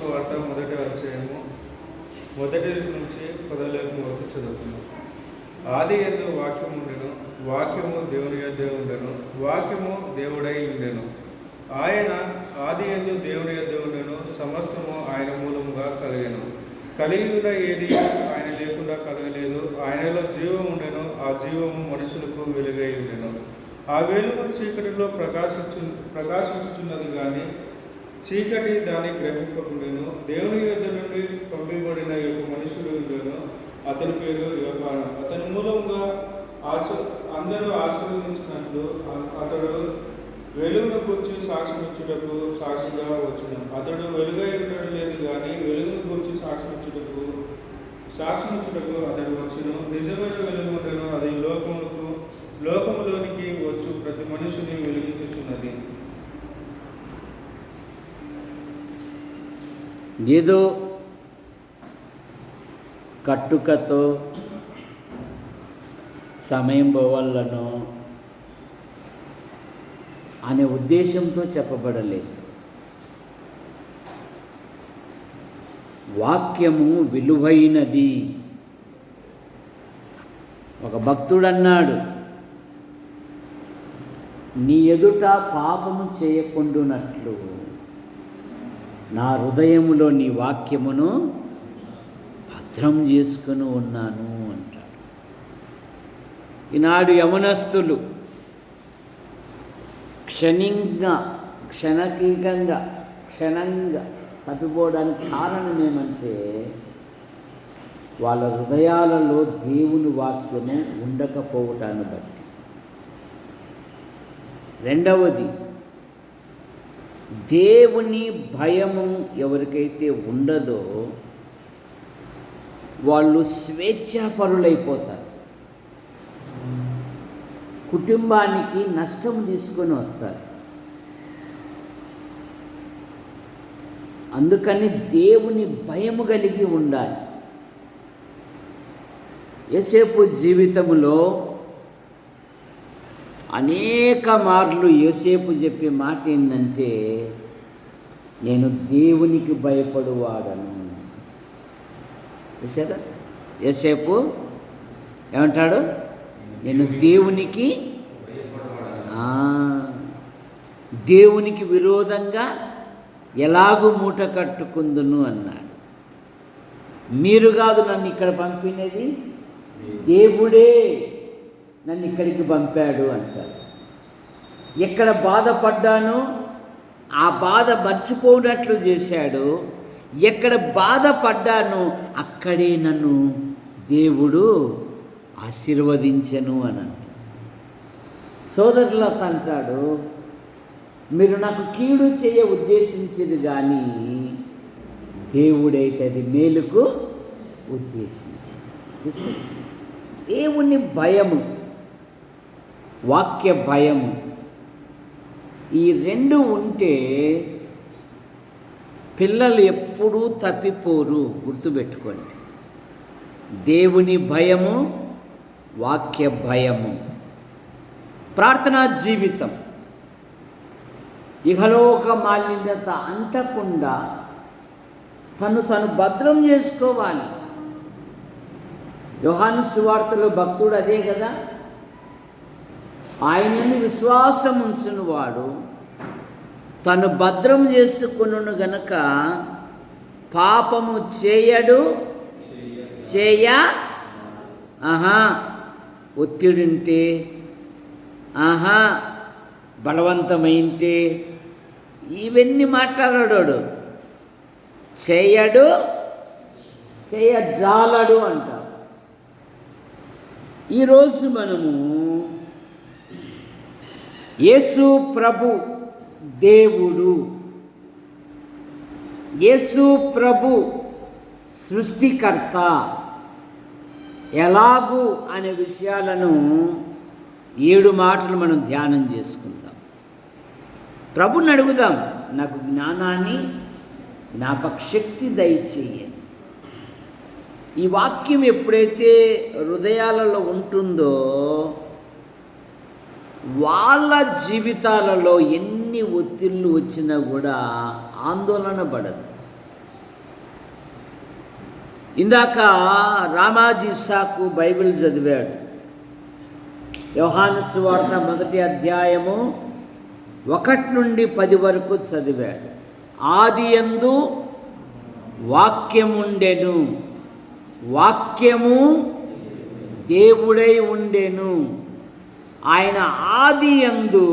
సువార్త 1వ అధ్యాయము 1 నుంచి 10 వరకు చదువుతున్నాం. ఆది యందు వాక్యము ఉండెను, వాక్యము దేవుని యొద్ద ఉండెను, వాక్యము దేవుడై ఉండెను. ఆయన ఆది యందు దేవుని యొద్ద ఉండెను, సమస్తము ఆయన మూలముగా కలిగెను. కలిగిన ఏది ఆయన లేకుండా కలగలేదు. ఆయనలో జీవం ఉండెను, ఆ జీవము మనుషులకు వెలుగై ఉండెను. ఆ వెలుగు చీకటిలో ప్రకాశించుచున్నది కానీ చీకటి దాన్ని గ్రహింపకుండెను. దేవుని యొద్ద నుండి పంపబడిన యొక్క మనుషుడు ఉండెను, అతని పేరు యోహాను. అతని మూలంగా అందరూ ఆశీర్వదించినట్లు అతడు వెలుగును గురించి సాక్ష్యమిచ్చుటకు సాక్షిగా వచ్చును. అతడు వెలుగై ఉండడం లేదు కానీ వెలుగును గురించి సాక్ష్యమిచ్చుటకు అతడు వచ్చును. నిజమైన వెలుగు ఉండను, అది లోకములోనికి వచ్చు ప్రతి మనిషిని వెలిగించుచున్నది. ఏదో కట్టుకతో సమయం పోవాలను అనే ఉద్దేశంతో చెప్పబడలేదు. వాక్యము విలువైనది. ఒక భక్తుడు అన్నాడు, నీ ఎదుట పాపము చేయకుండునట్లు నా హృదయములో నీ వాక్యమును భద్రం చేసుకుని ఉన్నాను అంటాడు. ఈనాడు యవనస్తులు క్షణంగా తప్పిపోవడానికి కారణం ఏమంటే వాళ్ళ హృదయాలలో దేవుని వాక్యము ఉండకపోవటాన్ని బట్టి. రెండవది, దేవుని భయము ఎవరికైతే ఉండదో వాళ్ళు స్వేచ్ఛాపరులైపోతారు. కుటుంబానికి నష్టం తీసుకొని వస్తారు. అందుకని దేవుని భయము కలిగి ఉండాలి. యోసేపు జీవితంలో అనేక మార్లు యోసేపు చెప్పే మాట ఏంటంటే, నేను దేవునికి భయపడువాడను. చూసారా, యోసేపు ఏమంటాడు? నేను దేవునికి విరోధంగా ఎలాగూ మూట కట్టుకుందును అన్నాడు. మీరు కాదు నన్ను ఇక్కడ పంపినది, దేవుడే నన్ను ఇక్కడికి పంపాడు అంటారు. ఎక్కడ బాధపడ్డానో ఆ బాధ మర్చిపోనట్లు చేశాడు. ఎక్కడ బాధపడ్డానో అక్కడే నన్ను దేవుడు ఆశీర్వదించెను అని అంటాడు. సోదరులతో అంటాడు, మీరు నాకు కీడు చేయ ఉద్దేశించేది కానీ దేవుడైతే అది మేలుకు ఉద్దేశించింది. చూసి దేవుని భయము, వాక్య భయము, ఈ రెండు ఉంటే పిల్లలు ఎప్పుడూ తప్పిపోరు. గుర్తుపెట్టుకోండి, దేవుని భయము, వాక్య భయము. ప్రార్థనా జీవితం, ఇహలోక మాలిన్యత అంటకుండా తను భద్రం చేసుకోవాలి. యోహాను సువార్తలో భక్తుడు అదే కదా, ఆయన యందు విశ్వాసం ఉంచిన వాడు తను భద్రం చేసుకును గనక పాపము చేయడు. ఒత్తిడింటే, బలవంతమైంటే ఇవన్నీ మాట్లాడాడు. చేయజాలడు అంటారు. ఈరోజు మనము యేసు ప్రభు దేవుడు, యేసు ప్రభు సృష్టికర్త ఎలాగూ అనే విషయాలను 7 మాటలు మనం ధ్యానం చేసుకుందాం. ప్రభుని అడుగుదాం, నాకు జ్ఞానాన్ని, జ్ఞాపక శక్తి దయచేయండి. ఈ వాక్యం ఎప్పుడైతే హృదయాలలో ఉంటుందో వాళ్ళ జీవితాలలో ఎన్ని ఒత్తిళ్ళు వచ్చినా కూడా ఆందోళన పడదు. ఇందాక రామాజీ సాకు బైబిల్ చదివాడు. యోహాను సువార్త 1వ అధ్యాయము 1 నుండి 10 వరకు చదివాడు. ఆదియందు వాక్యముండెను, వాక్యము దేవుడై ఉండెను, ఆయన ఆదియందు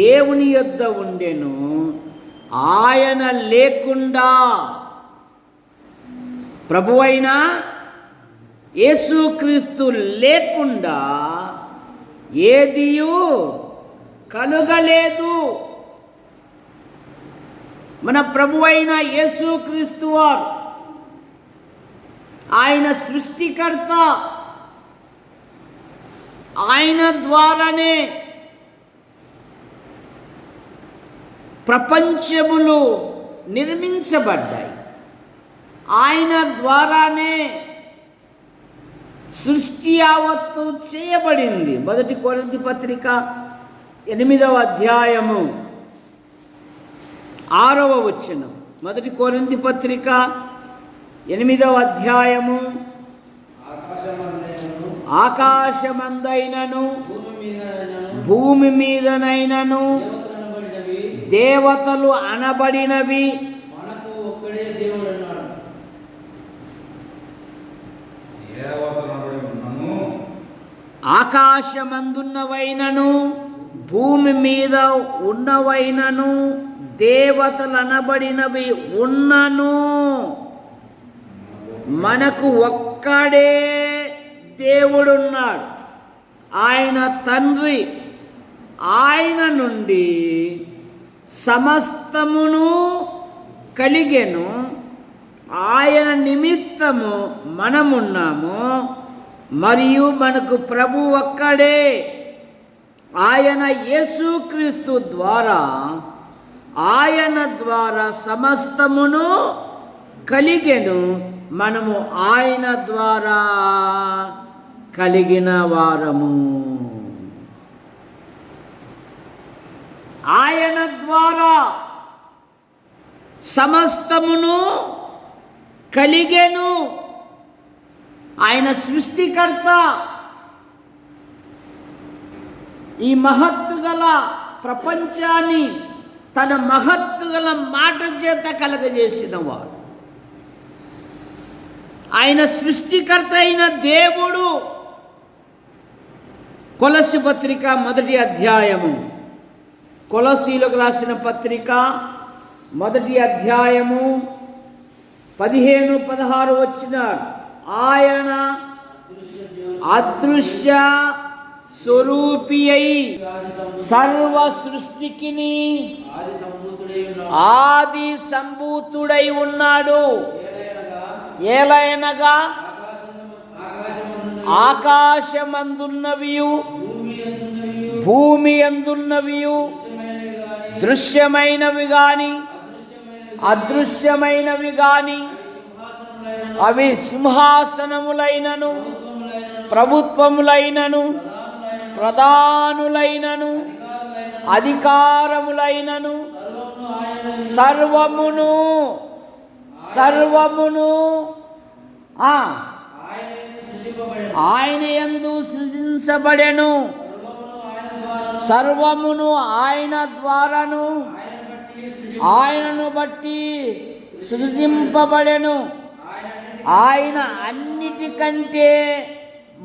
దేవుని యొద్ద ఉండెను, ఆయన లేకుండా ప్రభువైన యేసుక్రీస్తు లేకుండా ఏదియూ కలుగలేదు. మన ప్రభువైన యేసుక్రీస్తు వారు ఆయన సృష్టికర్త. ఆయన ద్వారానే ప్రపంచములు నిర్మించబడ్డాయి. ఆయన ద్వారానే సృష్టి యావత్తు చేయబడింది. 1 కొరింథీ పత్రిక 8వ అధ్యాయము 6వ వచనం. 1 కొరింథీ పత్రిక 8వ అధ్యాయము, ఆకాశమందైనను భూమి మీదనైనను దేవతలు అనబడినవి ఆకాశమందున్నవైనను భూమి మీద ఉన్నవైనను దేవతలు అనబడినవి ఉన్నను మనకు ఒక్కడే దేవుడున్నాడు. ఆయన తండ్రి. ఆయన నుండి సమస్తమును కలిగెను, ఆయన నిమిత్తము మనమున్నాము, మరియు మనకు ప్రభు ఒక్కడే. ఆయన యేసుక్రీస్తు ద్వారా, ఆయన ద్వారా సమస్తమును కలిగెను, మనము ఆయన ద్వారా కలిగిన వారము. ఆయన ద్వారా సమస్తమును కలిగెను. ఆయన సృష్టికర్త. ఈ మహత్తు గల ప్రపంచాన్ని తన మహత్తు గల మాట చేత కలగజేసిన వాడు. ఆయన సృష్టికర్త అయిన దేవుడు. కొలస్సీ పత్రిక 1వ అధ్యాయము, కొలస్సీలకు రాసిన పత్రిక 1వ అధ్యాయము 15-16 వచనాలు. ఆయన అదృశ్య స్వరూపి అయి సర్వ సృష్టికిని ఆది సంభూతుడై ఉన్నాడు. ఏలయనగా ఆకాశమందున్నవియు భూమి అందున్నవియు దృశ్యమైనవి గాని అదృశ్యమైనవి గాని అవి సింహాసనములైనను ప్రభుత్వములైనను ప్రధానులైనను అధికారములైనను సర్వమును ఆయన యందు సృజించబడెను. సర్వమును ఆయన ద్వారాను ఆయనను బట్టి సృజింపబడెను. ఆయన అన్నిటికంటే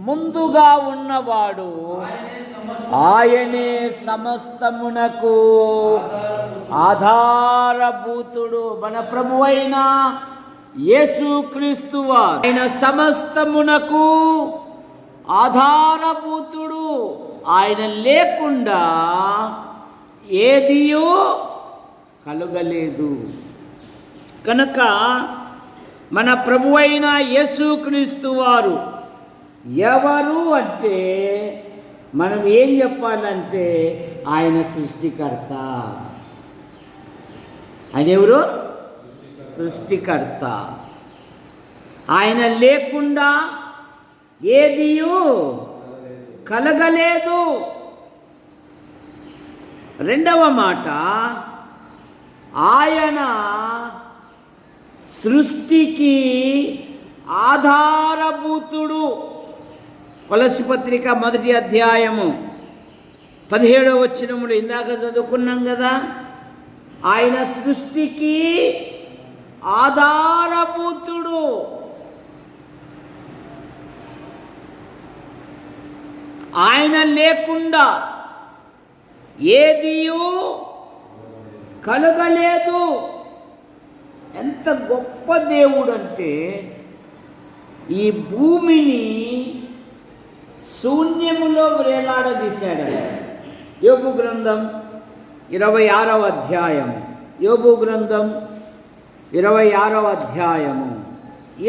ముందుగా ఉన్నవాడు. ఆయనే సమస్తమునకు ఆధారభూతుడు. మన ప్రభువైన యేసుక్రీస్తు వారు ఆయన సమస్తమునకు ఆధారభూతుడు. ఆయన లేకుండా ఏదియూ కలుగలేదు. కనుక మన ప్రభువైన యేసుక్రీస్తు వారు ఎవరు అంటే మనం ఏం చెప్పాలంటే ఆయన సృష్టికర్త. ఆయన ఎవరు? సృష్టికర్త. ఆయన లేకుండా ఏదియూ కలగలేదు. రెండవ మాట, ఆయన సృష్టికి ఆధారభూతుడు. కొలస్సీ పత్రిక 1వ అధ్యాయము 17వ వచనములు ఇందాక చదువుకున్నాం కదా. ఆయన సృష్టికి ఆధారభూతుడు. ఆయన లేకుండా ఏదియూ కలగలేదు. ఎంత గొప్ప దేవుడు అంటే ఈ భూమిని శూన్యములో వేలాడదీశాడు. యోబు గ్రంథం 26వ అధ్యాయము, యోబు గ్రంథం 26వ అధ్యాయము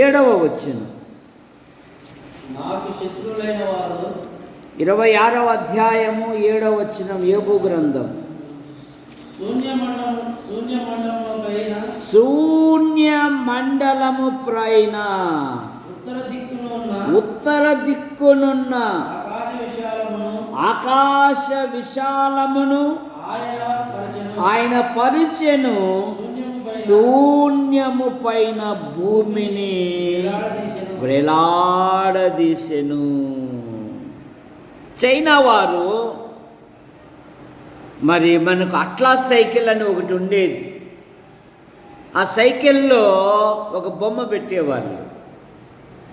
7వ వచనం. నాకు శత్రువులైన వారు 26వ అధ్యాయము 7వ వచనం యోబు గ్రంథం. శూన్య మండలము పైన ఉత్తర దిక్కునున్న ఆకాశ విశాలమును ఆయన పరిచెను. శూన్యము పైన భూమిని వేలాడదీసెను. చైనా వారు మరి మనకు అట్లాస్ సైకిల్ అని ఒకటి ఉండేది. ఆ సైకిల్లో ఒక బొమ్మ పెట్టేవాళ్ళు.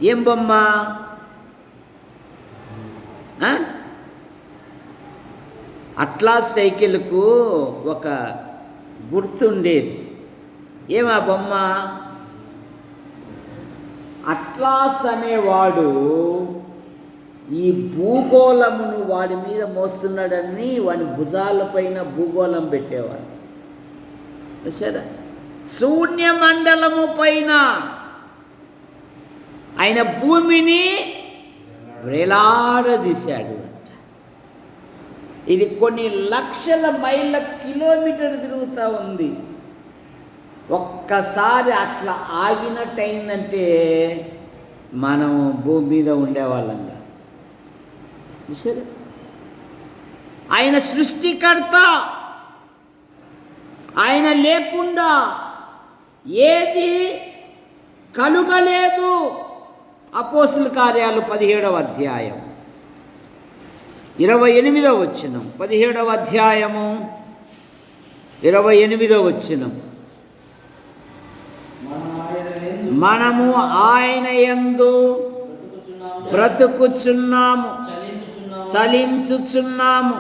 ఏం బొమ్మ? అట్లాస్ సైకిల్కు ఒక గుర్తుండేది. ఏమా బొమ్మ? అట్లాస్ అనేవాడు ఈ భూగోళమును వాడి మీద మోస్తున్నాడని వాడి భుజాలపైన భూగోళం పెట్టేవాడు. సరే, శూన్య మండలము పైన ఆయన భూమిని వేలాడదీశాడు అంట. ఇది కొన్ని లక్షల మైళ్ళ కిలోమీటర్ తిరుగుతూ ఉంది. ఒక్కసారి అట్లా ఆగినట్టయిందంటే మనం భూమి మీద ఉండేవాళ్ళంగా. సరే, ఆయన సృష్టికర్త. ఆయన లేకుండా ఏది కలుగలేదు. అపోస్తుల కార్యాలు 17వ అధ్యాయం 28వ వచనం. 17వ అధ్యాయము 28వ వచనం. మనము ఆయన యందు బ్రతుకుచున్నాము, చలించుచున్నాము,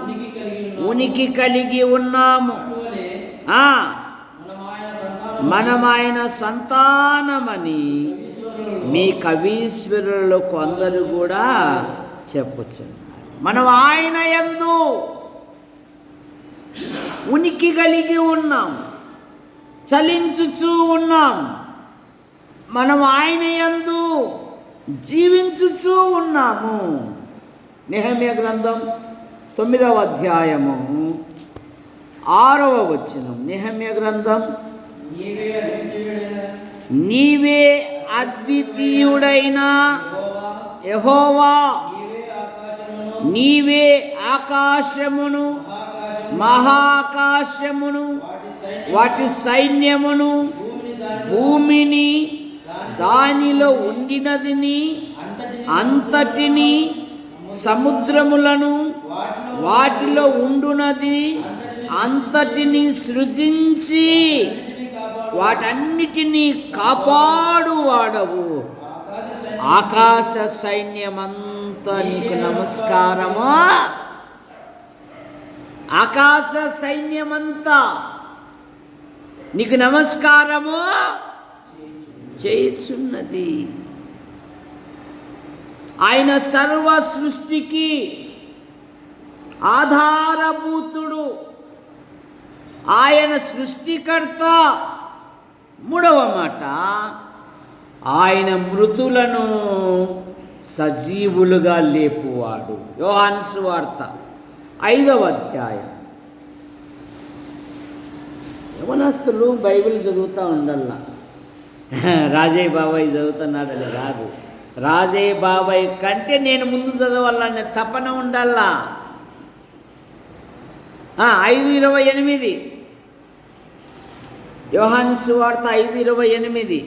ఉనికి కలిగి ఉన్నాము. మనమాయన సంతానమని మీ కవీశ్వరులు కొందరు కూడా చెప్పుచున్నారు. మనం ఆయన యందు ఉనికి కలిగి ఉన్నాం, చలించుచూ ఉన్నాం. మనం ఆయన యందు జీవించుచూ ఉన్నాము. నెహెమ్యా గ్రంథం 9వ అధ్యాయము 6వ వచనం. నెహెమ్యా గ్రంథం. నీవే అద్వితీయుడైన యెహోవా, నీవే ఆకాశమును మహాకాశమును వాటి సైన్యమును భూమిని దానిలో ఉండినదిని అంతటిని సముద్రములను వాటిలో ఉండునది అంతటిని సృజించి వాటన్నిటినీ కాపాడువాడవు. ఆకాశ సైన్యమంతా నీకు నమస్కారము. ఆకాశ సైన్యమంతా నీకు నమస్కారము చేయుచున్నది. ఆయన సర్వ సృష్టికి ఆధారభూతుడు. ఆయన సృష్టికర్త. 3వ మాట, ఆయన మృతులను సజీవులుగా లేపువాడు. యోహాను సువార్త 5వ అధ్యాయం. యవనస్తులు బైబిల్ చదువుతూ ఉండల్లా. రాజయ్య బాబాయ్ చదువుతున్నాడని రాదు. రాజయ్య బాబాయ్ కంటే నేను ముందు చదవాలనే తపన ఉండాలా. 5:28 యోహాను సువార్త 5:28.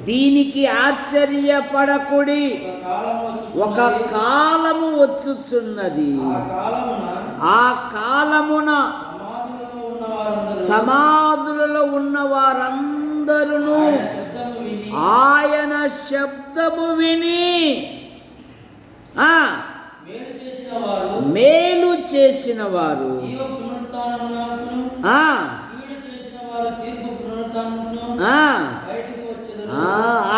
దీనికి ఆశ్చర్యపడకుడి, ఒక కాలము వచ్చుచున్నది, ఆ కాలమున సమాధులలో ఉన్న వారందరూ ఆయన శబ్దము విని మేలు చేసిన వారు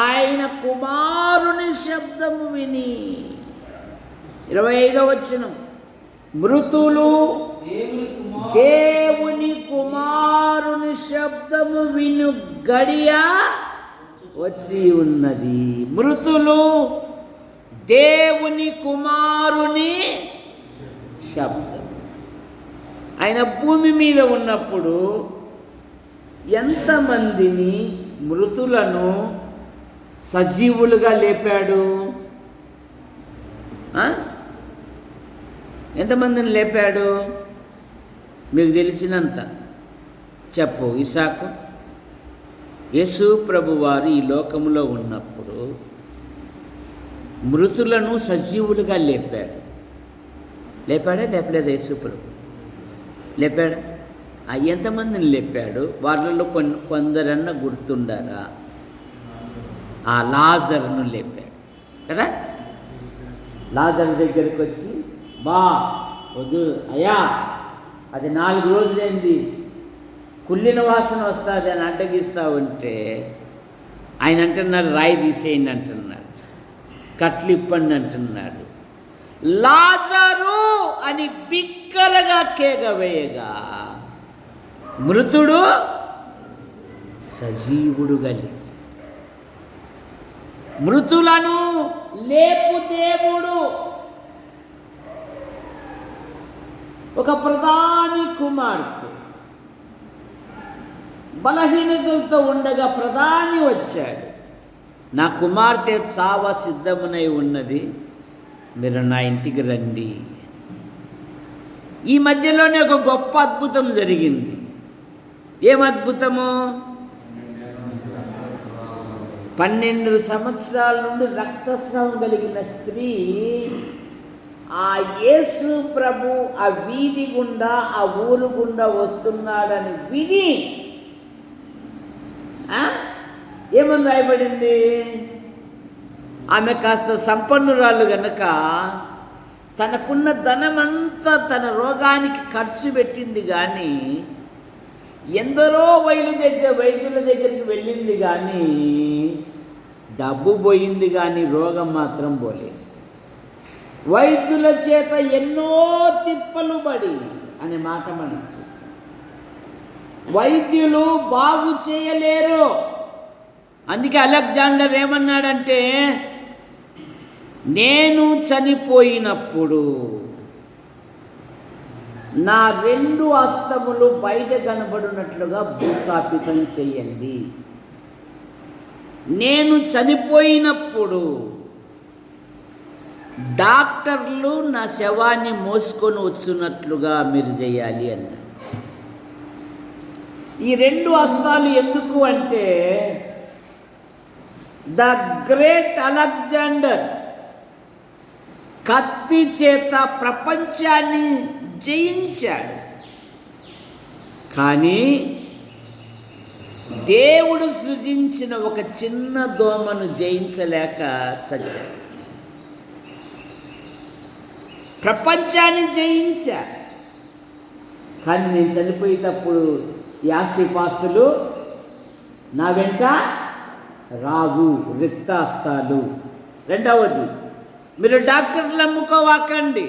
ఆయన కుమారుని శబ్దము విని. 25వ వచనం, మృతులు దేవుని కుమారుని శబ్దము విను గడియ వచ్చి ఉన్నది. మృతులు దేవుని కుమారుని శబ్దం. ఆయన భూమి మీద ఉన్నప్పుడు ఎంతమందిని మృతులను సజీవులుగా లేపాడు? ఎంతమందిని లేపాడు? మీకు తెలిసినంత చెప్పు. ఇసాకు, యేసు ప్రభువారు ఈ లోకములో ఉన్నప్పుడు మృతులను సజీవులుగా లేపాడు. లేపాడా లేపలేదా? యేసు ప్రభు లేపాడా? ఎంతమందిని లేపాడు? వాళ్ళలో కొందరన్నా గుర్తుండారా? ఆ లాజరును లేపాడు కదా. లాజరు దగ్గరికి వచ్చి, బా వద్దు అయ్యా, అది 4 రోజులైంది, కుళ్ళిన వాసన వస్తుంది అని అడ్డగిస్తూ ఉంటే ఆయన అంటున్నాడు, రాయి తీసేయండి అంటున్నాడు, కట్లు ఇప్పండి అంటున్నాడు. లాజరు అని బిక్కరగా కేగవేయగా మృతుడు సజీవుడుగా లేచి, మృతులను లేపు దేవుడు. ఒక ప్రధాని కుమార్తె బలహీనతలతో ఉండగా ప్రధాని వచ్చాడు, నా కుమార్తె చావ సిద్ధమునై ఉన్నది, మీరు నా ఇంటికి రండి. ఈ మధ్యలోనే ఒక గొప్ప అద్భుతం జరిగింది. ఏం అద్భుతము? 12 సంవత్సరాల నుండి రక్తస్రావం కలిగిన స్త్రీ ఆ యేసు ప్రభు ఆ వీధి గుండా ఆ ఊరు గుండా వస్తున్నాడని విని ఏమని రాయబడింది? ఆమె కాస్త సంపన్నురాలు గనక తనకున్న ధనమంతా తన రోగానికి ఖర్చు పెట్టింది, కానీ ఎందరో వైద్యుల దగ్గరికి వెళ్ళింది, కానీ డబ్బు పోయింది, కానీ రోగం మాత్రం పోలేదు. వైద్యుల చేత ఎన్నో తిప్పలు పడి అనే మాట మనం చూస్తాం. వైద్యులు బాగు చేయలేరు. అందుకే అలెగ్జాండర్ ఏమన్నాడంటే, నేను చనిపోయినప్పుడు నా 2 హస్తములు బయట కనబడినట్లుగా భూస్థాపితం చేయండి. నేను చనిపోయినప్పుడు డాక్టర్లు నా శవాన్ని మోసుకొని వచ్చున్నట్లుగా మీరు చేయాలి అన్నారు. ఈ 2 హస్తాలు ఎందుకు అంటే, ద గ్రేట్ అలెగ్జాండర్ కత్తి చేత ప్రపంచాన్ని జయించాడు, కానీ దేవుడు సృజించిన ఒక చిన్న దోమను జయించలేక చచ్చాడు. ప్రపంచాన్ని జయించా, కానీ నేను చనిపోయేటప్పుడు ఈ ఆస్తిపాస్తులు నా వెంట రావు, రిక్తాస్తాలు. 2వది, మీరు డాక్టర్లు నమ్ముకోవాకండి.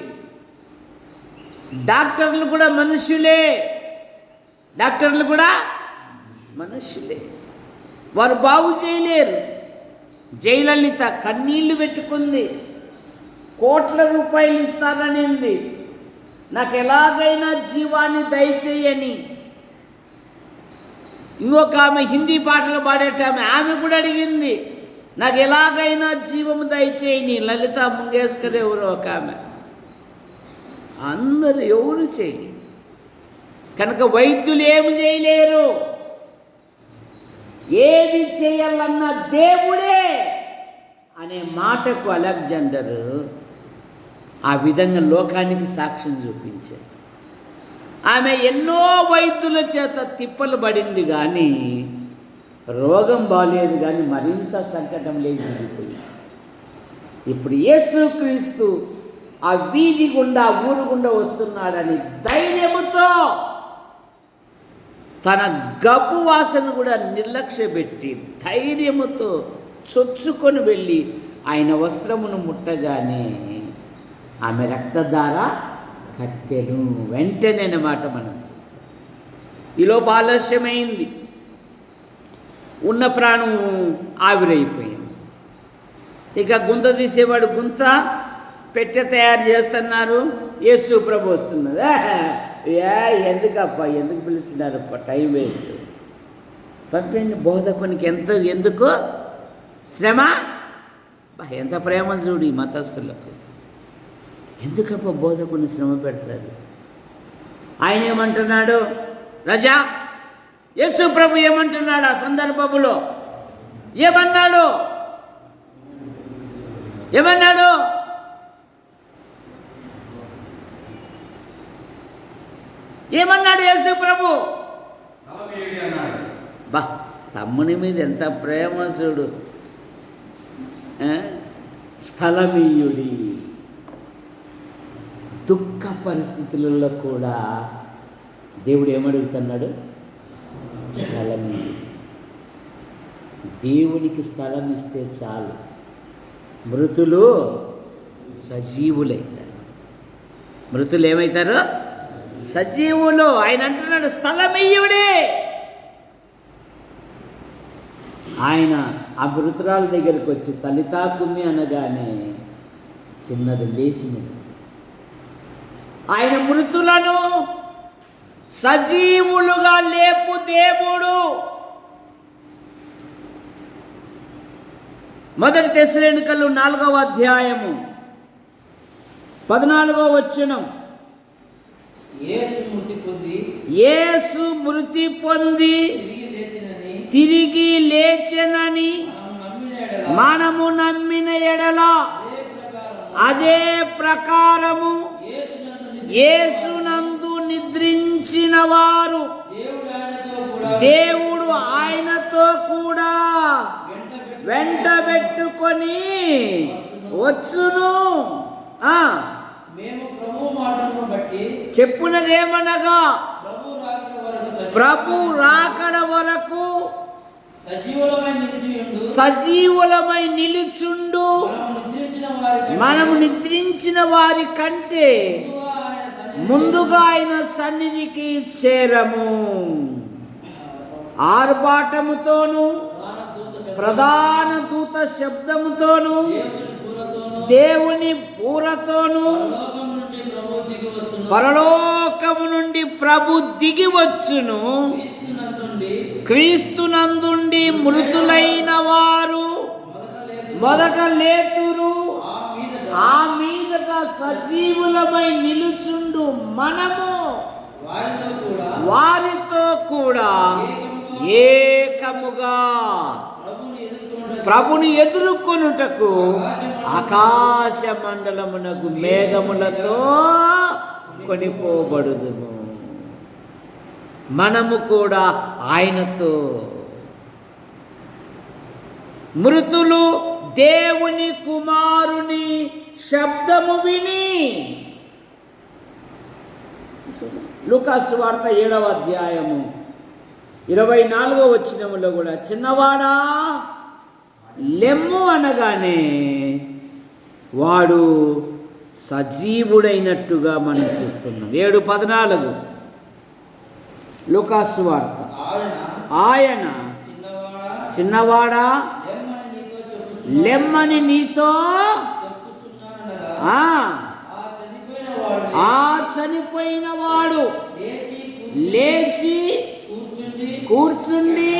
డాక్టర్లు కూడా మనుషులే, వారు బాగు చేయలేరు. జయలలిత కన్నీళ్లు పెట్టుకుంది, కోట్ల రూపాయలు ఇస్తాననింది, నాకు ఎలాగైనా జీవాన్ని దయచేయని. ఇంకొక ఆమె హిందీ పాటలు పాడేటామె, ఆమె కూడా అడిగింది, నాకు ఎలాగైనా జీవము దయచేయని. లలిత మంగేష్కర్ ఎవరో ఒక ఆమె. అందరూ ఎవరు చేయలేరు కనుక వైద్యులు ఏమి చేయలేరు. ఏది చేయాలన్న దేవుడే అనే మాటకు అలెగ్జాండరు ఆ విధంగా లోకానికి సాక్ష్యం చూపించాడు. ఆమె ఎన్నో వైద్యుల చేత తిప్పలు పడింది, కానీ రోగం బాలేదు, కానీ మరింత సంకటంలో ఉండిపోయింది. ఇప్పుడు యేసుక్రీస్తు ఆ వీధి గుండా ఊరు గుండా వస్తున్నాడని ధైర్యముతో తన గబ్బు వాసన కూడా నిర్లక్ష్య పెట్టి ధైర్యముతో చొచ్చుకొని వెళ్ళి ఆయన వస్త్రమును ముట్టగానే ఆమె రక్తధార కట్టెను. వెంటనే అన్నమాట మనం చూస్తాం. ఈలోపు ఆలస్యమైంది, ఉన్న ప్రాణం ఆవిరైపోయింది. ఇక గుంత తీసేవాడు గుంత పెట్టె తయారు చేస్తున్నారు. యేసు ప్రభు వస్తున్నది. ఎందుకప్ప, ఎందుకు పిలుస్తున్నారప్ప, టైం వేస్ట్, పంపిండి. బోధకునికి ఎందుకు శ్రమ, ఎంత ప్రేమ చూడు ఈ మతస్థులకు. ఎందుకప్ప బోధకుని శ్రమ పెడతారు? ఆయన ఏమంటున్నాడు? రజా, యేసు ప్రభు ఏమంటున్నాడు ఆ సందర్భంలో? ఏమన్నాడు? ఏమన్నాడు యేసు ప్రభు? బా, తమ్ముని మీద ఎంత ప్రేమ చూడు. స్థలమీయుడి. దుఃఖ పరిస్థితులలో కూడా దేవుడు ఏమడుగుతున్నాడు? స్థలమీయుడి. దేవునికి స్థలం ఇస్తే చాలు, మృతులు సజీవులైతారు. మృతులు ఏమవుతారు? సజీవులు. ఆయన అంటున్నాడు స్థలమీయుడే. ఆయన ఆ మృతురాల దగ్గరికి వచ్చి తలితా కుమ్మి అనగానే చిన్నది లేచినది. ఆయన మృతులను సజీవులుగా లేపు దేవుడు. మొదటి తెస్సలోనికలు 4వ అధ్యాయము 14వ వచనం. యేసు మృతి పొంది తిరిగి లేచెనని మనము నమ్మిన ఎడల అదే ప్రకారము యేసునందు నిద్రించిన వారు దేవుడు ఆయనతో కూడా వెంటబెట్టుకొని వచ్చును. చెప్పునదేమనగా ప్రభు రాకడ వరకు సజీవులమై నిలుచుండు. మనము నిద్రించిన వారి కంటే ముందుగా ఆయన సన్నిధికి చేరము. ఆర్భాటముతోను ప్రధాన దూత శబ్దముతోను దేవుని బూరతోను పరలోకము నుండి ప్రభు దిగి వచ్చును. క్రీస్తునందుండి మృతులైన వారు మొదట లేతురు. ఆ మీదట సజీవులమై నిలుచుండు మనము వారితో కూడా ఏకముగా ప్రభుని ఎదుర్కొనుటకు ఆకాశ మండలమునకు మేఘములతో కొనిపోబడుదుము. మనము కూడా ఆయనతో. మృతులు దేవుని కుమారుని శబ్దము విని. లూకాసు వార్త 7వ అధ్యాయము 24వ వచనములో కూడా చిన్నవాడా లెమ్ము అనగానే వాడు సజీవుడైనట్టుగా మనం చూస్తున్నాం. 7:14 లూకాసు వార్త. ఆయన చిన్నవాడా లెమ్మని నీతో ఆ చనిపోయిన వాడు లేచి కూర్చుండి.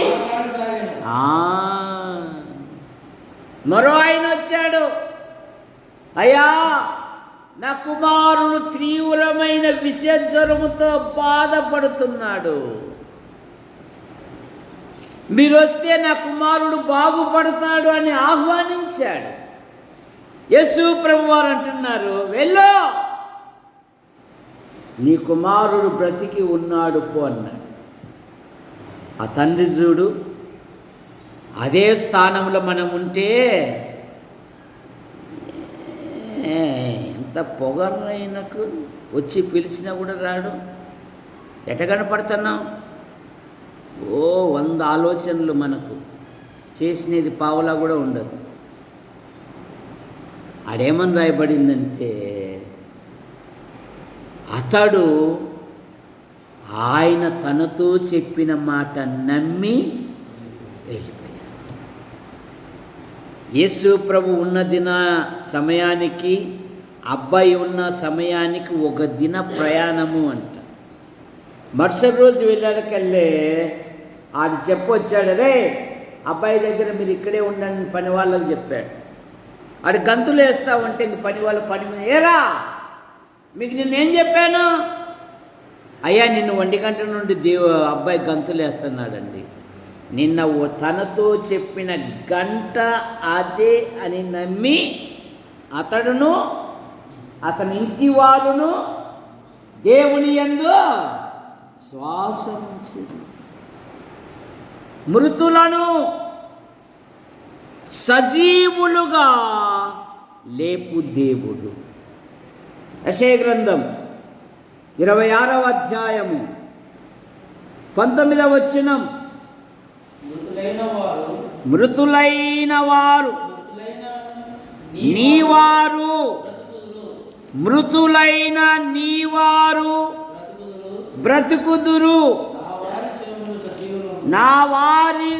మరో ఆయన వచ్చాడు. అయ్యా, నా కుమారుడు తీవ్రమైన విషజ్వరముతో బాధపడుతున్నాడు. మీరు వస్తే నా కుమారుడు బాగుపడతాడు అని ఆహ్వానించాడు. యేసు ప్రభువారు అంటున్నారు, వెళ్ళు, నీ కుమారుడు బ్రతికి ఉన్నాడు పో అన్నాడు. ఆ తండ్రి చూడు, అదే స్థానంలో మనం ఉంటే ఎంత పొగరైనకు వచ్చి పిలిచినా కూడా రాడు. ఎట కనపడుతున్నాం? 100 ఆలోచనలు మనకు, చేసినది పావులా కూడా ఉండదు. అదేమని రాయబడిందంటే, అతడు ఆయన తనతో చెప్పిన మాట నమ్మి వెళ్ళిపోయాడు. యేసు ప్రభు ఉన్న దిన సమయానికి అబ్బాయి ఉన్న సమయానికి 1 దిన ప్రయాణము అంట. మరుసటి రోజు వెళ్ళాడకల్లే ఆడు చెప్పొచ్చాడు, రే అబ్బాయి దగ్గర మీరు ఇక్కడే ఉండండి పని వాళ్ళకి చెప్పాడు. ఆడు గంతులు వేస్తా ఉంటే ఇంక పని వాళ్ళ పని మీద, ఏరా మీకు నిన్నేం చెప్పాను? అయ్యా నిన్ను 1 గంట నుండి అబ్బాయి గంతులు వేస్తున్నాడండి. నిన్న తనతో చెప్పిన గంట అదే అని నమ్మి అతడును అతని ఇంటి వారును దేవుని యందు శ్వాస ఉంచిరి. మృతులను సజీవులుగా లేపు దేవుడు. యెషయా గ్రంథం 26వ అధ్యాయము 19వ వచనం, మృతులైన వారు నీవారు, మృతులైన నీవారు బ్రతుకుదురు, నా వారి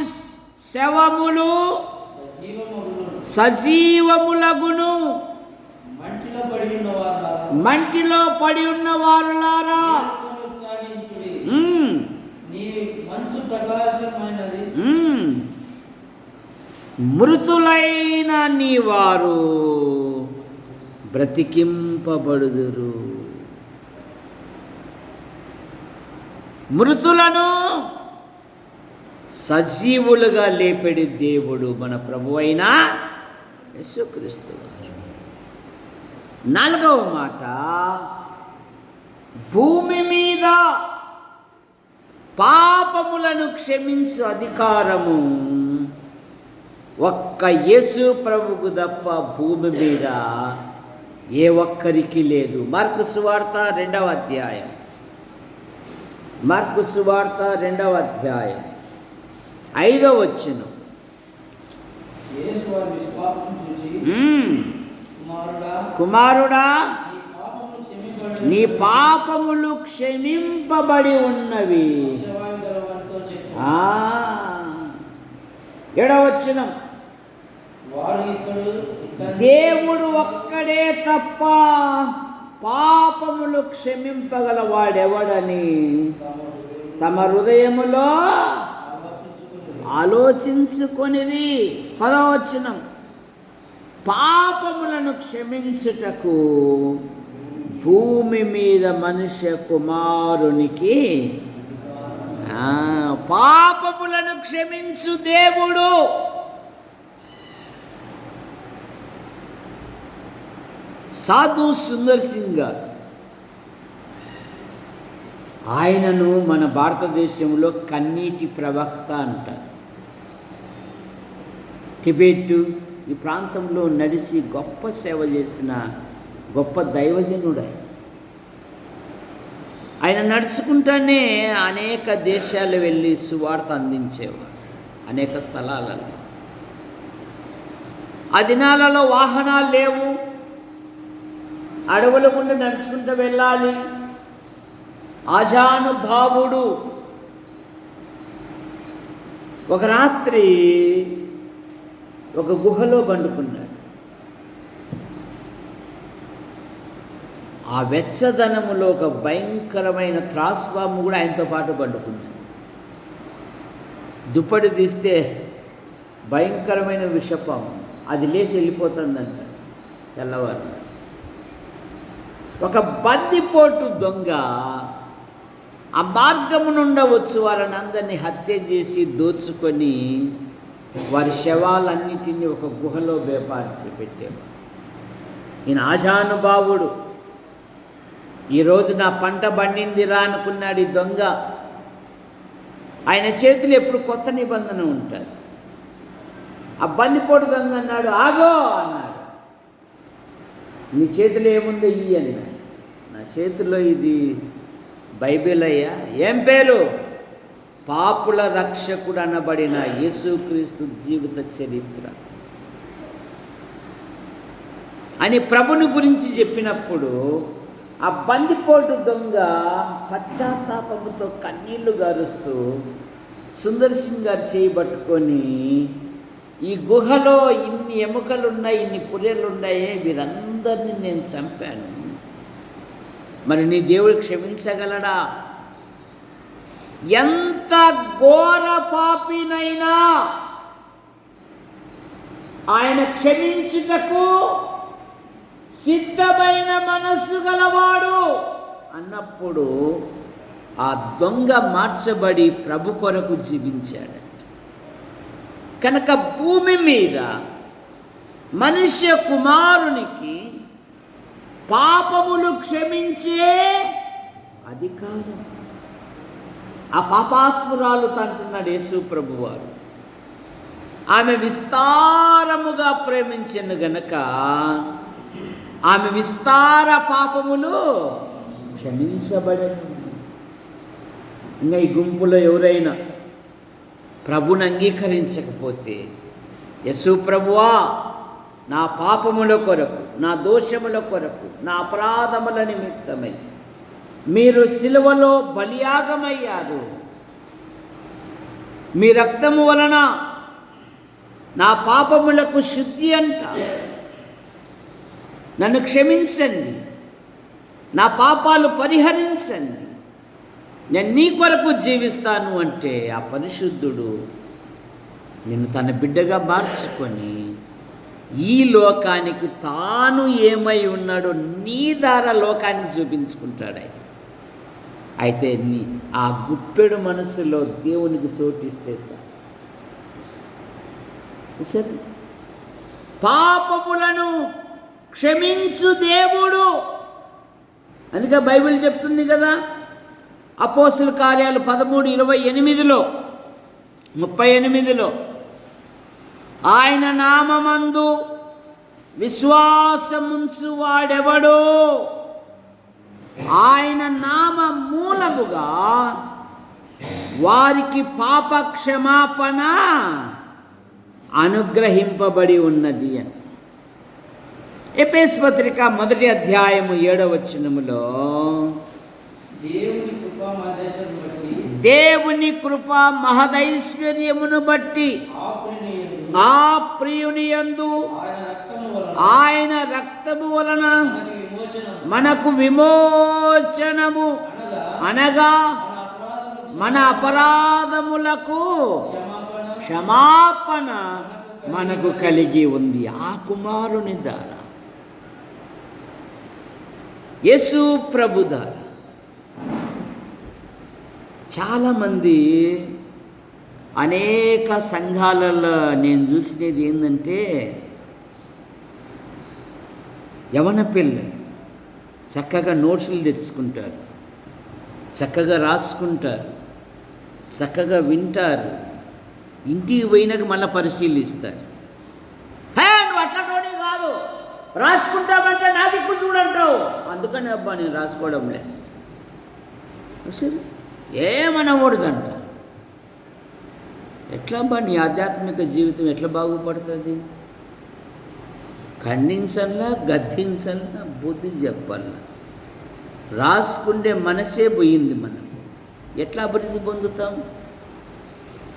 శవములు సజీవములగును, మంటిలో పడి ఉన్న వారులారా మృతులైన నీవారు బ్రతికింపబడుదురు. మృతులను సజీవులుగా లేపెడి దేవుడు మన ప్రభువైన యేసుక్రీస్తు. 4వ మాట, భూమి మీద పాపములను క్షమించు అధికారము ఒక్క యేసు ప్రభువుకు తప్ప భూమి మీద ఏ ఒక్కరికి లేదు. మార్కు సువార్త 2వ అధ్యాయం, మార్కు సువార్త 2వ అధ్యాయం 5వ వచనం, కుమారుడా నీ పాపములు క్షమింపబడి ఉన్నవి. 7వ వచనం, దేవుడు ఒక్కడే తప్ప పాపములు క్షమింపగలవాడెవడని తమ హృదయములో ఆలోచించుకొనిరి. 10వ వచనం, పాపములను క్షమించుటకు భూమి మీద మనుష్య కుమారునికి పాపములను క్షమించు దేవుడు. సాధు సుందర్ సింగ్ గారు, ఆయనను మన భారతదేశంలో కన్నీటి ప్రవక్త అంటారు. టిబెట్ ఈ ప్రాంతంలో నడిచి గొప్ప సేవ చేసిన గొప్ప దైవజనుడు. ఆయన నడుచుకుంటానే అనేక దేశాలు వెళ్ళి సువార్త అందించేవారు, అనేక స్థలాలలో. ఆ దినాలలో వాహనాలు లేవు, అడవుల గుండా నడుచుకుంటూ వెళ్ళాలి. ఆజానుభావుడు ఒక రాత్రి ఒక గుహలో పండుకున్నాడు. ఆ వెచ్చదనములో ఒక భయంకరమైన త్రాసుపాము కూడా ఆయనతో పాటు పండుకున్నాడు. దుప్పటి తీస్తే భయంకరమైన విషపాము, అది లేచి వెళ్ళిపోతుందంట తెల్లవారు. ఒక బందిపోటు దొంగ ఆ మార్గము నుండవచ్చు వారిని అందరినీ హత్య చేసి దోచుకొని వారి శవాలన్నిటినీ ఒక గుహలో వేపార్చి పెట్టేవారు. ఈయన ఆశానుభావుడు. ఈరోజు నా పంట బండిందిరా అనుకున్నాడు ఈ దొంగ. ఆయన చేతులు ఎప్పుడు కొత్త నిబంధన ఉంటుంది. ఆ బందిపోటు దొంగ అన్నాడు, ఆగో అన్నాడు. నీ చేతిలో ఏముందో ఇయ్యి అన్నాడు. నా చేతిలో ఇది బైబిల్ అయ్యా. ఏం పేరు? పాపుల రక్షకుడు అనబడిన యేసుక్రీస్తు జీవిత చరిత్ర అని ప్రభుని గురించి చెప్పినప్పుడు ఆ బందిపోటు దొంగ పశ్చాత్తాపముతో కన్నీళ్లు గారుస్తూ సుందర్ సింగ్ గారు చేయబట్టుకొని, ఈ గుహలో ఇన్ని ఎముకలున్నాయి, ఇన్ని పుర్రెలున్నాయే, వీరందరినీ నేను చంపాను, మరి నీ దేవుడు క్షమించగలడా? ఎంత ఘోర పాపినైనా ఆయన క్షమించుటకు సిద్ధమైన మనస్సు గలవాడు అన్నప్పుడు ఆ దొంగ మార్చబడి ప్రభు కొరకు జీవించాడు. కనుక భూమి మీద మనుష్య కుమారునికి పాపములు క్షమించే అధికారం ఆ పాపాత్మురాలు తంటున్నాడు యేసు ప్రభువారు. ఆమె విస్తారముగా ప్రేమించను గనక ఆమె విస్తార పాపములు క్షమించబడను. ఇంకా ఈ గుంపులో ఎవరైనా ప్రభుని అంగీకరించకపోతే, యేసు ప్రభువా నా పాపముల కొరకు, నా దోషముల కొరకు, నా అపరాధముల నిమిత్తమై మీరు సిలువలో బలియాగమయ్యారు, మీ రక్తము వలన నా పాపములకు శుద్ధి అంట, నన్ను క్షమించండి, నా పాపాలు పరిహరించండి, నేను నీ కొరకు జీవిస్తాను అంటే ఆ పరిశుద్ధుడు నిన్ను తన బిడ్డగా మార్చుకొని ఈ లోకానికి తాను ఏమై ఉన్నాడో నీ ద్వారా లోకానికి చూపించుకుంటాడు. అయితే నీ ఆ గుప్పెడు మనసులో దేవునికి చోటిస్తే చాలు. సరే, పాపములను క్షమించు దేవుడు అందుకే బైబిల్ చెప్తుంది కదా, అపోస్తుల కార్యాలు 13:28 38 ఆయన నామమందు విశ్వాసముంచు వాడెవడో ఆయన నామ మూలముగా వారికి పాప క్షమాపణ అనుగ్రహింపబడి ఉన్నది అని. ఎఫెసు పత్రిక 1వ అధ్యాయము 7వ వచనములో దేవుని కృప మహదైశ్వర్యమును బట్టి ఆ ప్రియుని యందు ఆయన రక్తము వలన మనకు విమోచనము అనగా మన అపరాధములకు క్షమాపణ మనకు కలిగి ఉంది ఆ కుమారుని ద్వారా, యేసు ప్రభు ద్వారా. చాలామంది అనేక సంఘాలలో నేను చూసినది ఏంటంటే, యవన పిల్లలు చక్కగా నోట్స్లు తెచ్చుకుంటారు, చక్కగా రాసుకుంటారు, చక్కగా వింటారు, ఇంటికి పోయినాక మళ్ళీ పరిశీలిస్తారు. నువ్వు అట్లనే కాదు, రాసుకుంటామంటే నా దిక్కు చూడంటావు, అందుకని అబ్బా నేను రాసుకోవడంలే, ఏమనకూడదంట. ఎట్లా అబ్బా నీ ఆధ్యాత్మిక జీవితం ఎట్లా బాగుపడుతుంది? ఖండించల్లా, గద్దించల్లా, బుద్ధి చెప్పాలా. రాసుకుంటే మనసే పోయింది మనకు, ఎట్లా అభివృద్ధి పొందుతాం?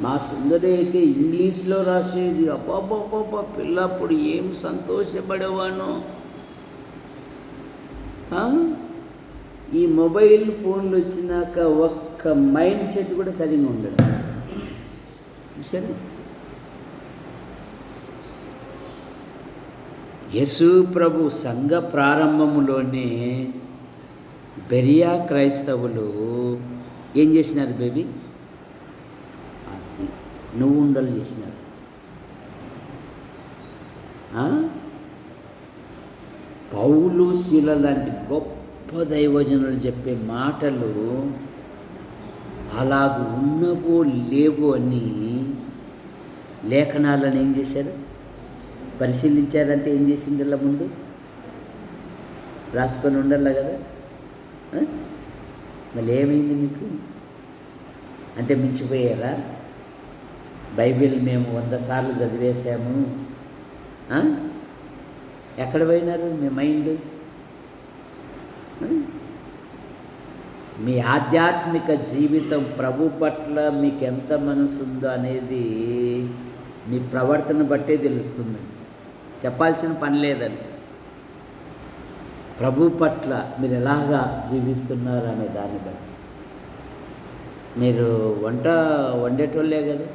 మా సుందరి అయితే ఇంగ్లీష్లో రాసేది, అబ్బాబ్బాబ్బా పిల్లప్పుడు ఏం సంతోషపడేవానో. ఈ మొబైల్ ఫోన్లు వచ్చినాక ఒక్క మైండ్ సెట్ కూడా సరిగా ఉండదు. సరే, యేసు ప్రభు సంఘ ప్రారంభములోనే బెరియా క్రైస్తవులు ఏం చేసినారు బేబీ? అది నువ్వు ఉండలు చేసినారు. పౌలు శీల లాంటి గొప్ప దైవజనులు చెప్పే మాటలు అలాగ ఉన్నవో లేవో అని లేఖనాలను ఏం చేశారు? పరిశీలించారంటే ఏం చేసింది? ఇలా ముందు రాసుకొని ఉండాలి కదా. మళ్ళీ ఏమైంది మీకు? అంటే మించిపోయారా? బైబిల్ మేము 100 సార్లు చదివేశాము. ఎక్కడ పోయినారు మీ మైండ్? మీ ఆధ్యాత్మిక జీవితం ప్రభు పట్ల మీకు ఎంత మనసు ఉందో అనేది మీ ప్రవర్తన బట్టే తెలుస్తుంది. చెప్పాల్సిన పని లేదంటే ప్రభు పట్ల మీరు ఎలాగా జీవిస్తున్నారు అనే దాన్ని బట్టి. మీరు వంట వండేటోళ్ళే కదా.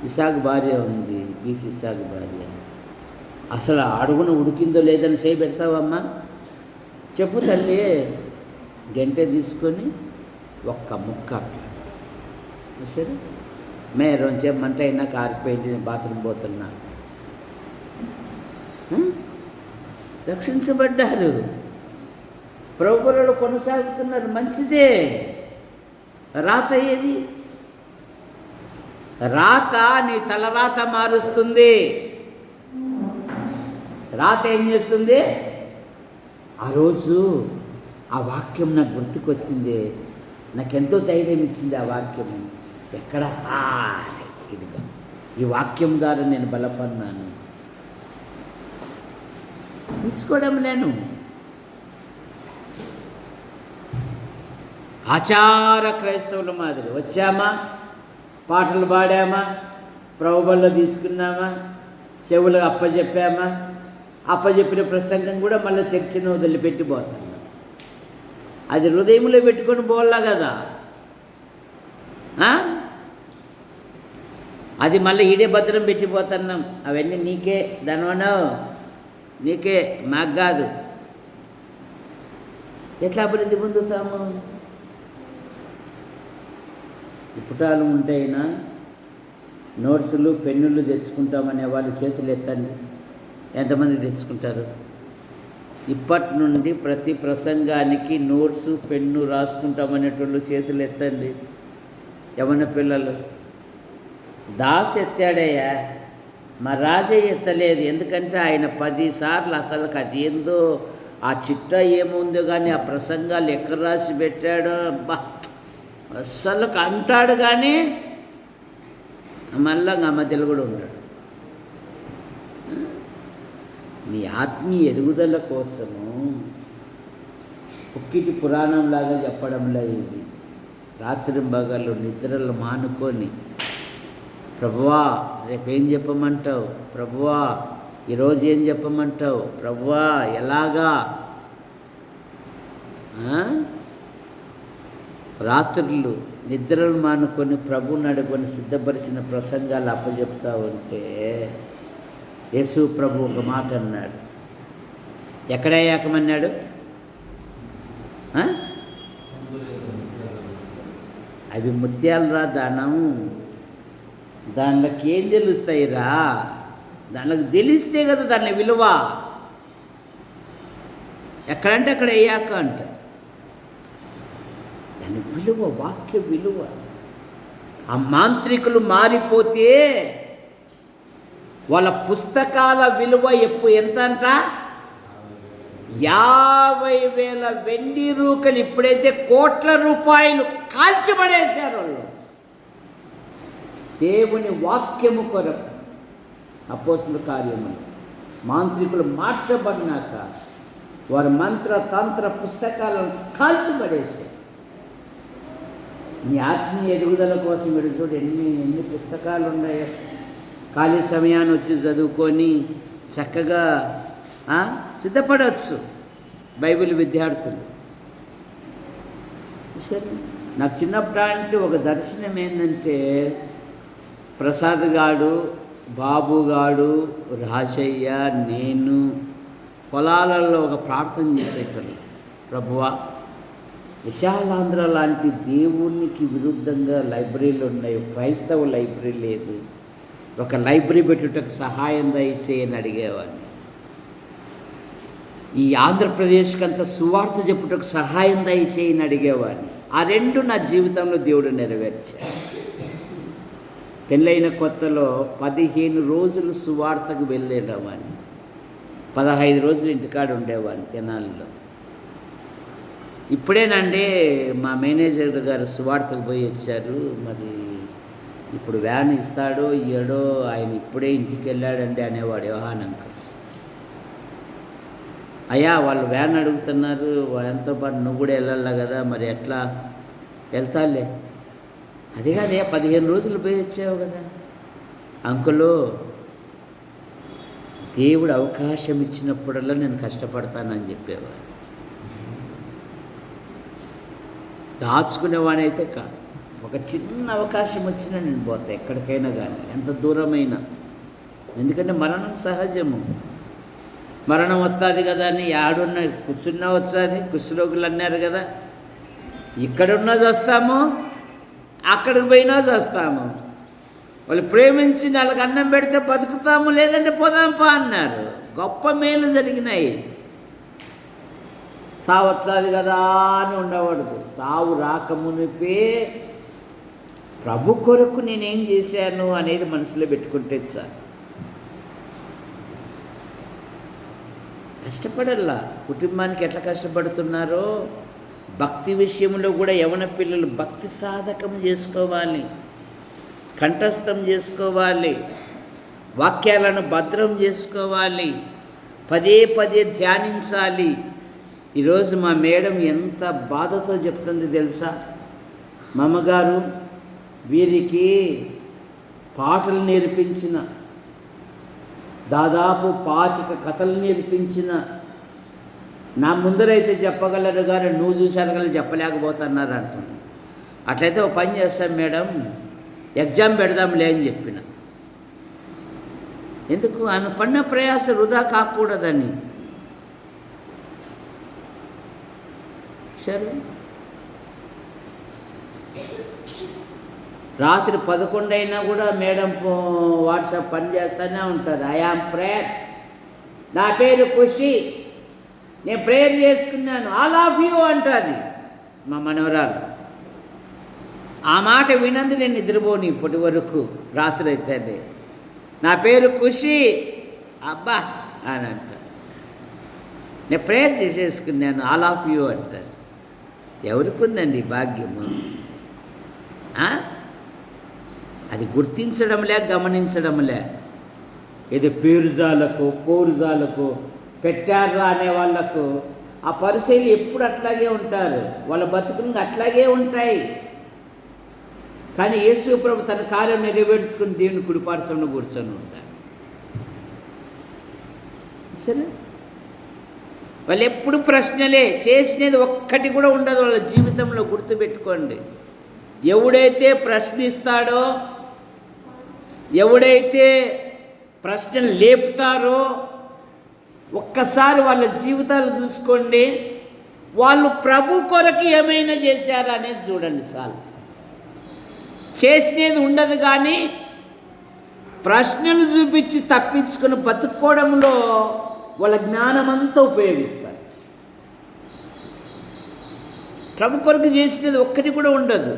ఇసాకు భార్య ఉంది, ఇసాకు భార్య. అసలు అడుగున ఉడికిందో లేదని చేయి పెడతావమ్మా? చెప్పు తల్లి. గంటె తీసుకొని ఒక్క ముక్క సరే మే రోజు మంట అయినా కారిపోయింది, నేను బాత్రూమ్ పోతున్నా. రక్షించబడ్డారు, ప్రభువులలో కొనసాగుతున్నారు, మంచిదే. రాత ఏది? రాత నీ తలరాత మారుస్తుంది. రాత ఏం చేస్తుంది? ఆ రోజు ఆ వాక్యం నాకు గుర్తుకొచ్చింది, నాకెంతో ధైర్యం ఇచ్చింది ఆ వాక్యం. ఎక్కడ? ఇదిగా ఈ వాక్యం ద్వారా నేను బలపడినాను. తీసుకోవడం నేను ఆచార క్రైస్తవుల మాదిరి వచ్చామా, పాటలు పాడామా, ప్రభుబల్లో తీసుకున్నామా, చెవులు అప్పచెప్పామా, అప్పచెప్పిన ప్రసంగం కూడా మళ్ళీ చర్చను వదిలిపెట్టి పోతాను. అది హృదయంలో పెట్టుకొని పోవాలా కదా. అది మళ్ళీ ఈడే భద్రం పెట్టిపోతున్నాం. అవన్నీ నీకే ధనవనవు, నీకే, మాకు కాదు. ఎట్లా అభివృద్ధి పొందుతాము? పుటాలు ఉంటేనా నోట్సులు పెన్నులు తెచ్చుకుంటామనే వాళ్ళు చేతులు ఎత్తండి. ఎంతమంది తెచ్చుకుంటారు? ఇప్పటి నుండి ప్రతి ప్రసంగానికి నోట్సు పెన్ను రాసుకుంటామనేటోళ్ళు చేతులు ఎత్తండి. యవన పిల్లలు. దాస్ ఎత్తాడయ్యా, మా రాజయ్య ఎత్తలేదు. ఎందుకంటే ఆయన 10 సార్లు అసలు అది ఏందో ఆ చిట్టా ఏముందో కానీ ఆ ప్రసంగాలు ఎక్కడ రాసి పెట్టాడో అబ్బా అస్సలు అంటాడు. కానీ మళ్ళా ఆ మధ్యలో కూడా ఉంటాడు. మీ ఆత్మీయ ఎదుగుదల కోసము పుక్కిటి పురాణంలాగా చెప్పడంలో ఇది రాత్రింబగళ్ళు నిద్రలు మానుకొని, ప్రభువా రేపేం చెప్పమంటావు, ప్రభువా ఈరోజు ఏం చెప్పమంటావు, ప్రభువా ఎలాగా, రాత్రులు నిద్రలు మానుకొని ప్రభు నడుకొని సిద్ధపరిచిన ప్రసంగాలు అప్పచెప్తా ఉంటే యేసు ప్రభు ఒక మాట అన్నాడు. ఎక్కడ ఏకమన్నాడు? అవి ముత్యాలరా దానం, దానిలోకి ఏం తెలుస్తాయిరా? దానికి తెలిస్తే కదా దాని విలువ. ఎక్కడంటే అక్కడ అయ్యాక అంట దాని విలువ, వాక్య విలువ. ఆ మాంత్రికులు మారిపోతే వాళ్ళ పుస్తకాల విలువ ఎంత అంట? 50,000 వెండి రూకలు. ఇప్పుడైతే కోట్ల రూపాయలు కాల్చిపడేశారు వాళ్ళు దేవుని వాక్యము కొరకు. అపోస్తలుల కార్యము మాంత్రికులు మార్చబడినాక వారి మంత్ర తంత్ర పుస్తకాలను కాల్చిపడేశారు. నీ ఆత్మీయ ఎదుగుదల కోసం మీరు చూడు ఎన్ని పుస్తకాలు ఉన్నాయో. ఖాళీ సమయాన్ని వచ్చి చదువుకొని చక్కగా సిద్ధపడవచ్చు బైబిల్ విద్యార్థులు. సరే, నాకు చిన్నప్పుడు ఒక దర్శనం ఏంటంటే, ప్రసాద్ గాడు, బాబు గాడు, రాజయ్య, నేను పొలాలలో ఒక ప్రార్థన చేసేటోళ్ళు. ప్రభువా విశాలాంధ్ర లాంటి దేవునికి విరుద్ధంగా లైబ్రరీలు ఉన్నాయి, క్రైస్తవ లైబ్రరీ లేదు. ఒక లైబ్రరీ పెట్టుటకు సహాయం దయచేయని అడిగేవాడిని. ఈ ఆంధ్రప్రదేశ్కి అంత సువార్త చెప్పుటకు సహాయం దయచేయని అడిగేవాడిని. ఆ రెండు నా జీవితంలో దేవుడు నెరవేర్చాడు. పెళ్ళైన కొత్తలో 15 రోజులు సువార్తకు వెళ్ళేవాడిని, 15 రోజులు ఇంటికాడ ఉండేవాడిని తెనాలిలో. ఇప్పుడేనండి మా మేనేజర్ గారు సువార్తకు పోయి వచ్చారు. మరి ఇప్పుడు వ్యాన్ ఇస్తాడో ఇయ్యడో, ఆయన ఇప్పుడే ఇంటికి వెళ్ళాడండి అనేవాడు యోహానంక. అయ్యా వాళ్ళు వ్యాన్ అడుగుతున్నారు, ఆయనతో పాటు నువ్వు కూడా వెళ్ళాలి కదా, మరి ఎట్లా? వెళ్తాలే. అది కాదే 15 రోజులు పోయి వచ్చావు కదా. అంకులు, దేవుడు అవకాశం ఇచ్చినప్పుడల్లా నేను కష్టపడతానని చెప్పేవాడు. దాచుకునేవాడైతే కాదు. ఒక చిన్న అవకాశం వచ్చినా నేను పోతా ఎక్కడికైనా కానీ, ఎంత దూరమైనా. ఎందుకంటే మరణం సహజము. మరణం వస్తుంది కదా అని ఆడున్న కూర్చున్నా వచ్చాది. కుష్ఠరోగులు అన్నారు కదా, ఇక్కడున్నా చేస్తాము, అక్కడికి పోయినా చేస్తాము. వాళ్ళు ప్రేమించి వాళ్ళకి అన్నం పెడితే బతుకుతాము, లేదంటే పోదాంపా అన్నారు. గొప్ప మేలు జరిగినాయి. సావు వచ్చాది కదా అని ఉండకూడదు. సావు రాకమునిపే ప్రభు కొరకు నేనేం చేశాను అనేది మనసులో పెట్టుకుంటే సార్. కష్టపడల్లా. కుటుంబానికి ఎట్లా కష్టపడుతున్నారో భక్తి విషయంలో కూడా యవన పిల్లలు భక్తి సాధకం చేసుకోవాలి, కంఠస్థం చేసుకోవాలి, వాక్యాలను భద్రం చేసుకోవాలి, పదే పదే ధ్యానించాలి. ఈరోజు మా మేడం ఎంత బాధతో చెప్తుంది తెలుసా? మా అమ్మగారు వీరికి పాటలు నేర్పించిన, దాదాపు 25 కథలు నేర్పించిన, నా ముందరైతే చెప్పగలరు కానీ నువ్వు చూశారు చెప్పలేకపోతున్నారు అంటుంది. అట్లయితే ఒక పని చేస్తాం మేడం, ఎగ్జామ్ పెడదాంలే అని చెప్పిన. ఎందుకు? ఆమె పడిన ప్రయాస వృధా కాకూడదని. సరే, రాత్రి 11 అయినా కూడా మేడం వాట్సాప్ పని చేస్తూనే ఉంటుంది. ఐ యామ్ ప్రేయర్, నా పేరు ఖుషి, నేను ప్రేయర్ చేసుకున్నాను, ఆల్ ఆఫ్ యూ అంటుంది మా మనవరాలు. ఆ మాట వినందు నేను నిద్రపోను ఇప్పటి వరకు. రాత్రి అయితే నా పేరు ఖుషి అబ్బా అని అంట. నేను ప్రేయర్ చేసేసుకున్నాను, ఆల్ ఆఫ్ యూ అంటారు. ఎవరికి ఉందండి భాగ్యము? అది గుర్తించడంలే, గమనించడంలే. ఇది పేరుజాలకు పోరుజాలకు పెట్టారా అనే వాళ్ళకు ఆ పరిశీలి ఎప్పుడు అట్లాగే ఉంటారు, వాళ్ళ బతుకులు అట్లాగే ఉంటాయి. కానీ యేసు ప్రభు తన కార్యం నెరవేర్చుకుని దేవుని కుడిపార్శ్వంలో కూర్చొని ఉంటారు. సరే, వాళ్ళు ఎప్పుడు ప్రశ్నలే, చేసినది ఒక్కటి కూడా ఉండదు వాళ్ళ జీవితంలో. గుర్తుపెట్టుకోండి, ఎవడైతే ప్రశ్నిస్తాడో, ఎవడైతే ప్రశ్నలు లేపుతారో, ఒక్కసారి వాళ్ళ జీవితాలు చూసుకోండి. వాళ్ళు ప్రభు కొరకు ఏమైనా చేశారా అనేది చూడండి చాలు. చేసినది ఉండదు, కానీ ప్రశ్నలు చూపించి తప్పించుకుని బతుక్కోవడంలో వాళ్ళ జ్ఞానమంతా ఉపయోగిస్తారు. ప్రభు కొరకు చేసినది ఒక్కటి కూడా ఉండదు.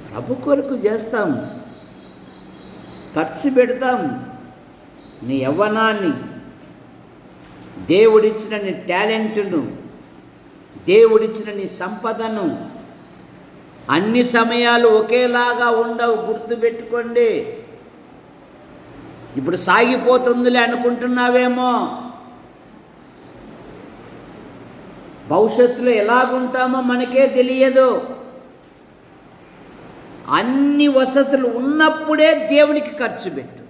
ప్రభు కొరకు చేస్తాం, ఖర్చు పెడతాం. నీ యవ్వనాన్ని, దేవుడిచ్చిన నీ టాలెంట్ను, దేవుడిచ్చిన నీ సంపదను, అన్ని సమయాలు ఒకేలాగా ఉండవు. గుర్తుపెట్టుకోండి. ఇప్పుడు సాగిపోతుందిలే అనుకుంటున్నావేమో, భవిష్యత్తులో ఎలాగుంటామో మనకే తెలియదు. అన్ని వసతులు ఉన్నప్పుడే దేవునికి ఖర్చు పెట్టు.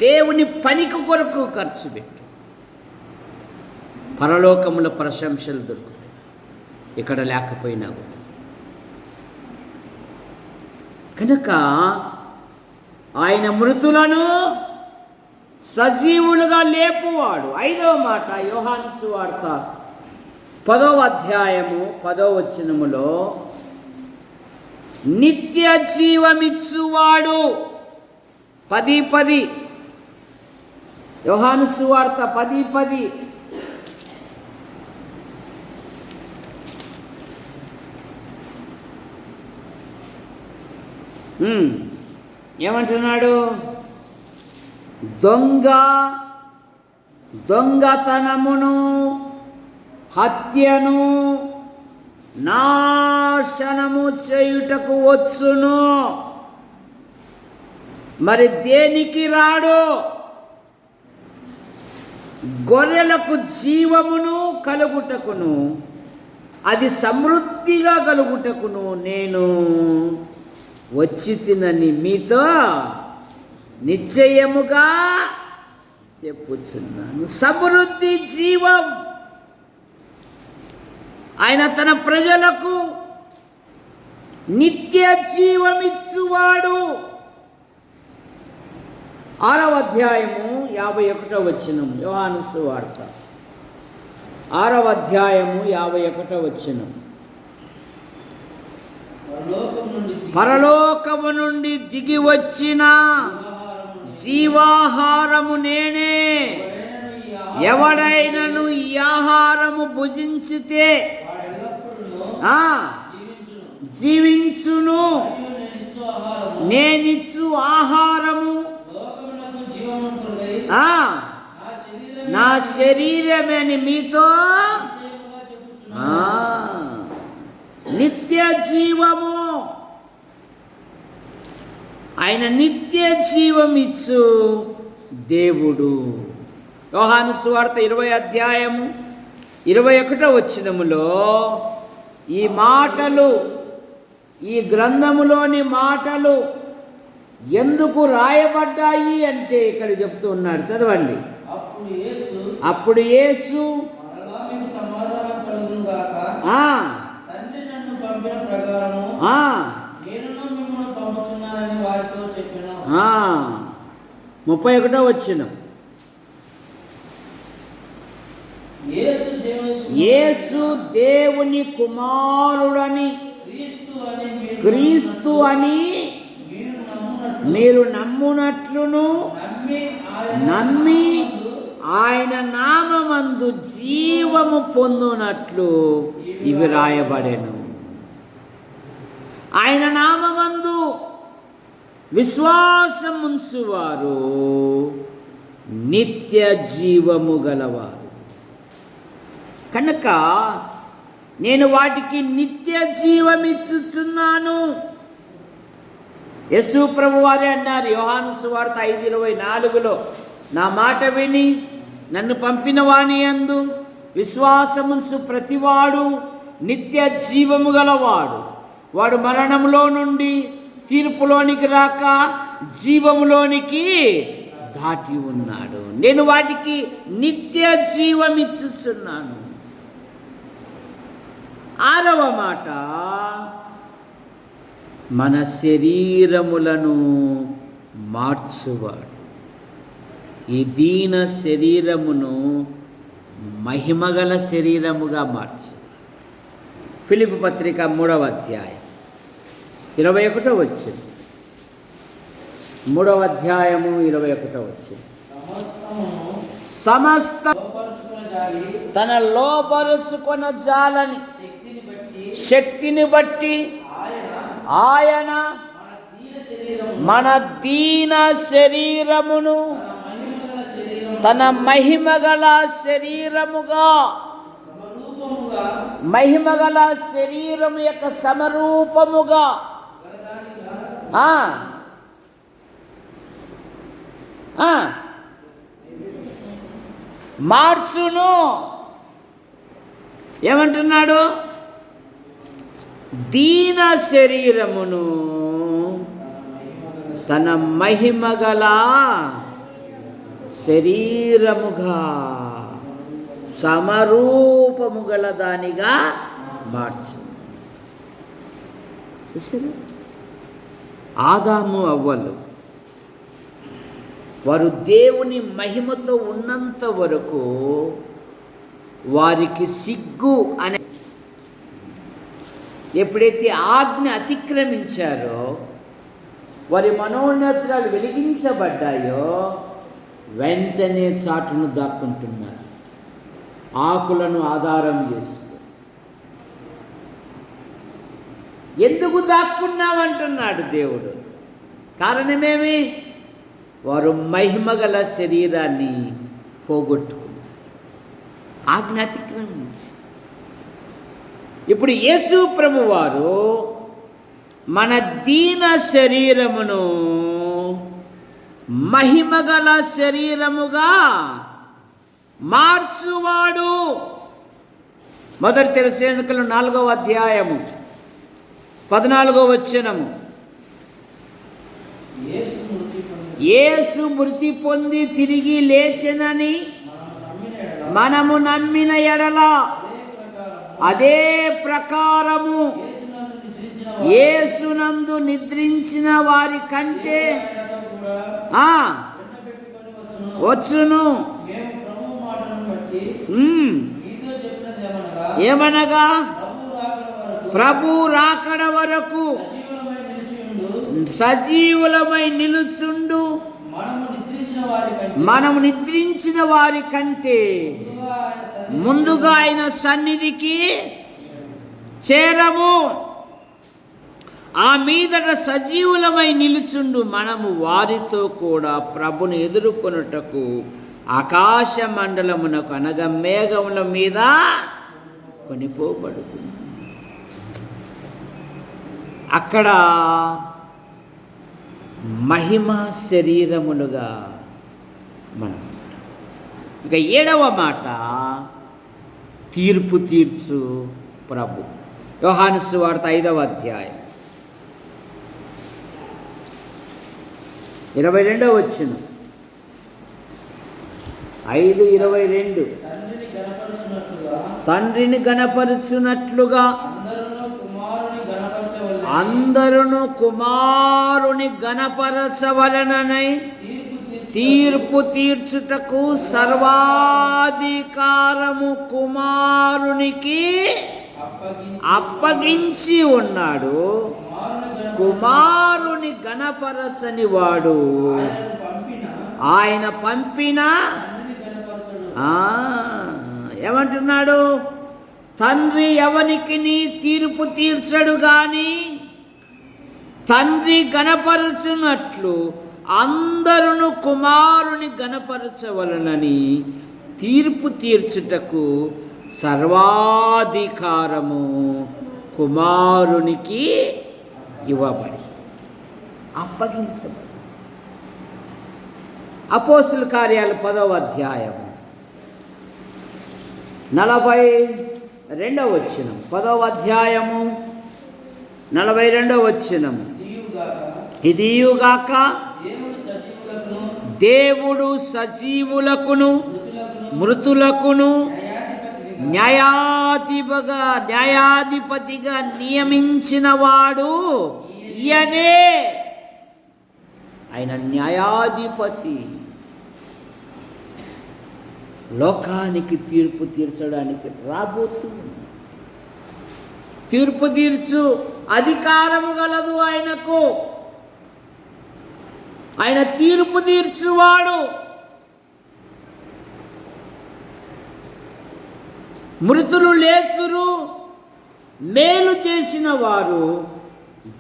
దేవుని పనికి కొరకు ఖర్చు పెట్టు. పరలోకములో ప్రశంసలు దొరుకుతాయి, ఇక్కడ లేకపోయినా కూడా. కనుక ఆయన మృతులను సజీవులుగా లేపువాడు. 5వ మాట యోహాను సువార్త 10వ అధ్యాయము 10వ వచనములో నిత్య జీవమిచ్చువాడు. 10:10 యోహాను సువార్త 10:10. ఏమంటున్నాడు? దొంగతనమును, హత్యను, నాశనము చేయుటకు వచ్చును, మరి దేనికి రాడు? గొర్రెలకు జీవమును కలుగుటకును, అది సమృద్ధిగా కలుగుటకును నేను వచ్చి తినని మీతో నిశ్చయముగా చెప్పుచున్నాను. సమృద్ధి జీవం. ఆయన తన ప్రజలకు నిత్య జీవమిచ్చువాడు. 6వ అధ్యాయము 51వ వచనం యోహాను సువార్త 6వ అధ్యాయము 51వ వచనం. పరలోకము నుండి దిగి వచ్చిన జీవాహారము నేనే. ఎవడైనను ఈ ఆహారము భుజించితే జీవించును. నేనిచ్చు ఆహారము నా శరీరమని మీతో నిత్య జీవము. ఆయన నిత్య జీవమిచ్చు దేవుడు. యోహాను సువార్త 20వ అధ్యాయము 21వ వచనములో ఈ మాటలు, ఈ గ్రంథములోని మాటలు ఎందుకు రాయబడ్డాయి అంటే ఇక్కడ చెప్తూ ఉన్నాడు. చదవండి. అప్పుడు యేసు మిమ్మల్ని పంపుతున్నానని వారితో చెప్పాను. 31వ వచనం. యేసు దేవుని కుమారుడని క్రీస్తు అని మీరు నమ్మునట్లును నమ్మి ఆయన నామమందు జీవము పొందునట్లు ఇవి రాయబడెను. ఆయన నామమందు విశ్వాసం ఉంచువారు నిత్య జీవము గలవారు. కనుక నేను వాటికి నిత్య జీవమిచ్చుచున్నాను. యేసు ప్రభువారే అన్నారు యోహాను సువార్త 5:24లో, నా మాట విని నన్ను పంపిన వాని యందు విశ్వాసముంచు ప్రతివాడు నిత్య జీవము గలవాడు. వాడు మరణములో నుండి తీర్పులోనికి రాక జీవములోనికి దాటి ఉన్నాడు. నేను వాటికి నిత్య జీవమిచ్చుచున్నాను. 6వ మాట, మన శరీరములను మార్చువాడు. ఈ దీన శరీరమును మహిమగల శరీరముగా మార్చు. ఫిలిప్పీ పత్రిక 3వ అధ్యాయం 21వ వచనం. 3వ అధ్యాయము 21వ వచనం. సమస్త తన లోపరుచుకొన జాలని శక్తిని బట్టి ఆయన మన దీన శరీరమును తన మహిమగల శరీరముగా, మహిమగల శరీరము యొక్క సమరూపముగా మార్చును. ఏమంటున్నాడు? దీన శరీరమును తన మహిమగల శరీరముగా, సమరూపము గల దానిగా మార్చు. చూసారా? ఆదాము అవ్వలు వారు దేవుని మహిమతో ఉన్నంత వరకు వారికి సిగ్గు అనే ఎప్పుడైతే ఆజ్ఞ అతిక్రమించారో, వారి మనోనేత్రాలు వెలిగించబడ్డాయో, వెంటనే చాటును దాక్కుంటున్నారు, ఆకులను ఆధారం చేసుకు. ఎందుకు దాక్కున్నామంటున్నాడు దేవుడు. కారణమేమి? వారు మహిమగల శరీరాన్ని పోగొట్టుకున్నారు, ఆజ్ఞ అతిక్రమించి. ఇప్పుడు యేసు ప్రభువారు మన దీన శరీరమును మహిమగల శరీరముగా మార్చువాడు. మొదటి తెస్సలోనికీయులు 4వ అధ్యాయము 14వ వచనము. యేసు మృతి పొంది తిరిగి లేచెనని మనము నమ్మిన ఎడల అదే ప్రకారము యేసునందు నిద్రించిన వారి కంటే వచ్చును. ఏమనగా ప్రభు రాకడ వరకు సజీవులమై నిలుచుండు మనము నిద్రించిన వారి కంటే ముందుగా ఆయన సన్నిధికి చేరము. ఆ మీదట సజీవులమై నిలుచుండు మనము వారితో కూడా ప్రభుని ఎదుర్కొనుటకు ఆకాశ మండలమునకు అనగా మేఘముల మీద కొనిపోబడుతుంది. అక్కడ మహిమా శరీరములుగా మనం. ఇక 7వ మాట, తీర్పు తీర్చు ప్రభు. యోహాను సువార్త 5వ అధ్యాయం 22వ వచనం. 5:22 తండ్రిని గణపరచునట్లుగా అందరును కుమారుని గణపరచవలనని తీర్పు తీర్చుటకు సర్వాధికారము కుమారునికి అప్పగించి ఉన్నాడు. కుమారుని గణపరచని వాడు ఆయన పంపిన ఏమంటున్నాడు? తండ్రి ఎవనికి తీర్పు తీర్చడు గాని తండ్రి గణపరచునట్లు అందరును కుమారుని గణపరచవలనని తీర్పు తీర్చుటకు సర్వాధికారము కుమారునికి ఇవ్వబడి అప్పగించబడి. అపోస్తుల కార్యాలు 10వ అధ్యాయము 42వ వచనం. 10వ అధ్యాయము 42వ వచనం. ఇదియుగాక దేవుడు సజీవులకును మృతులకును న్యాయాధిపతిగా నియమించిన వాడు ఈయనే. ఆయన న్యాయాధిపతి. లోకానికి తీర్పు తీర్చడానికి రాబోతుంది. తీర్పు తీర్చు అధికారము గలదు ఆయనకు. ఆయన తీర్పు తీర్చువాడు. మృతులు లేతురు, మేలు చేసిన వారు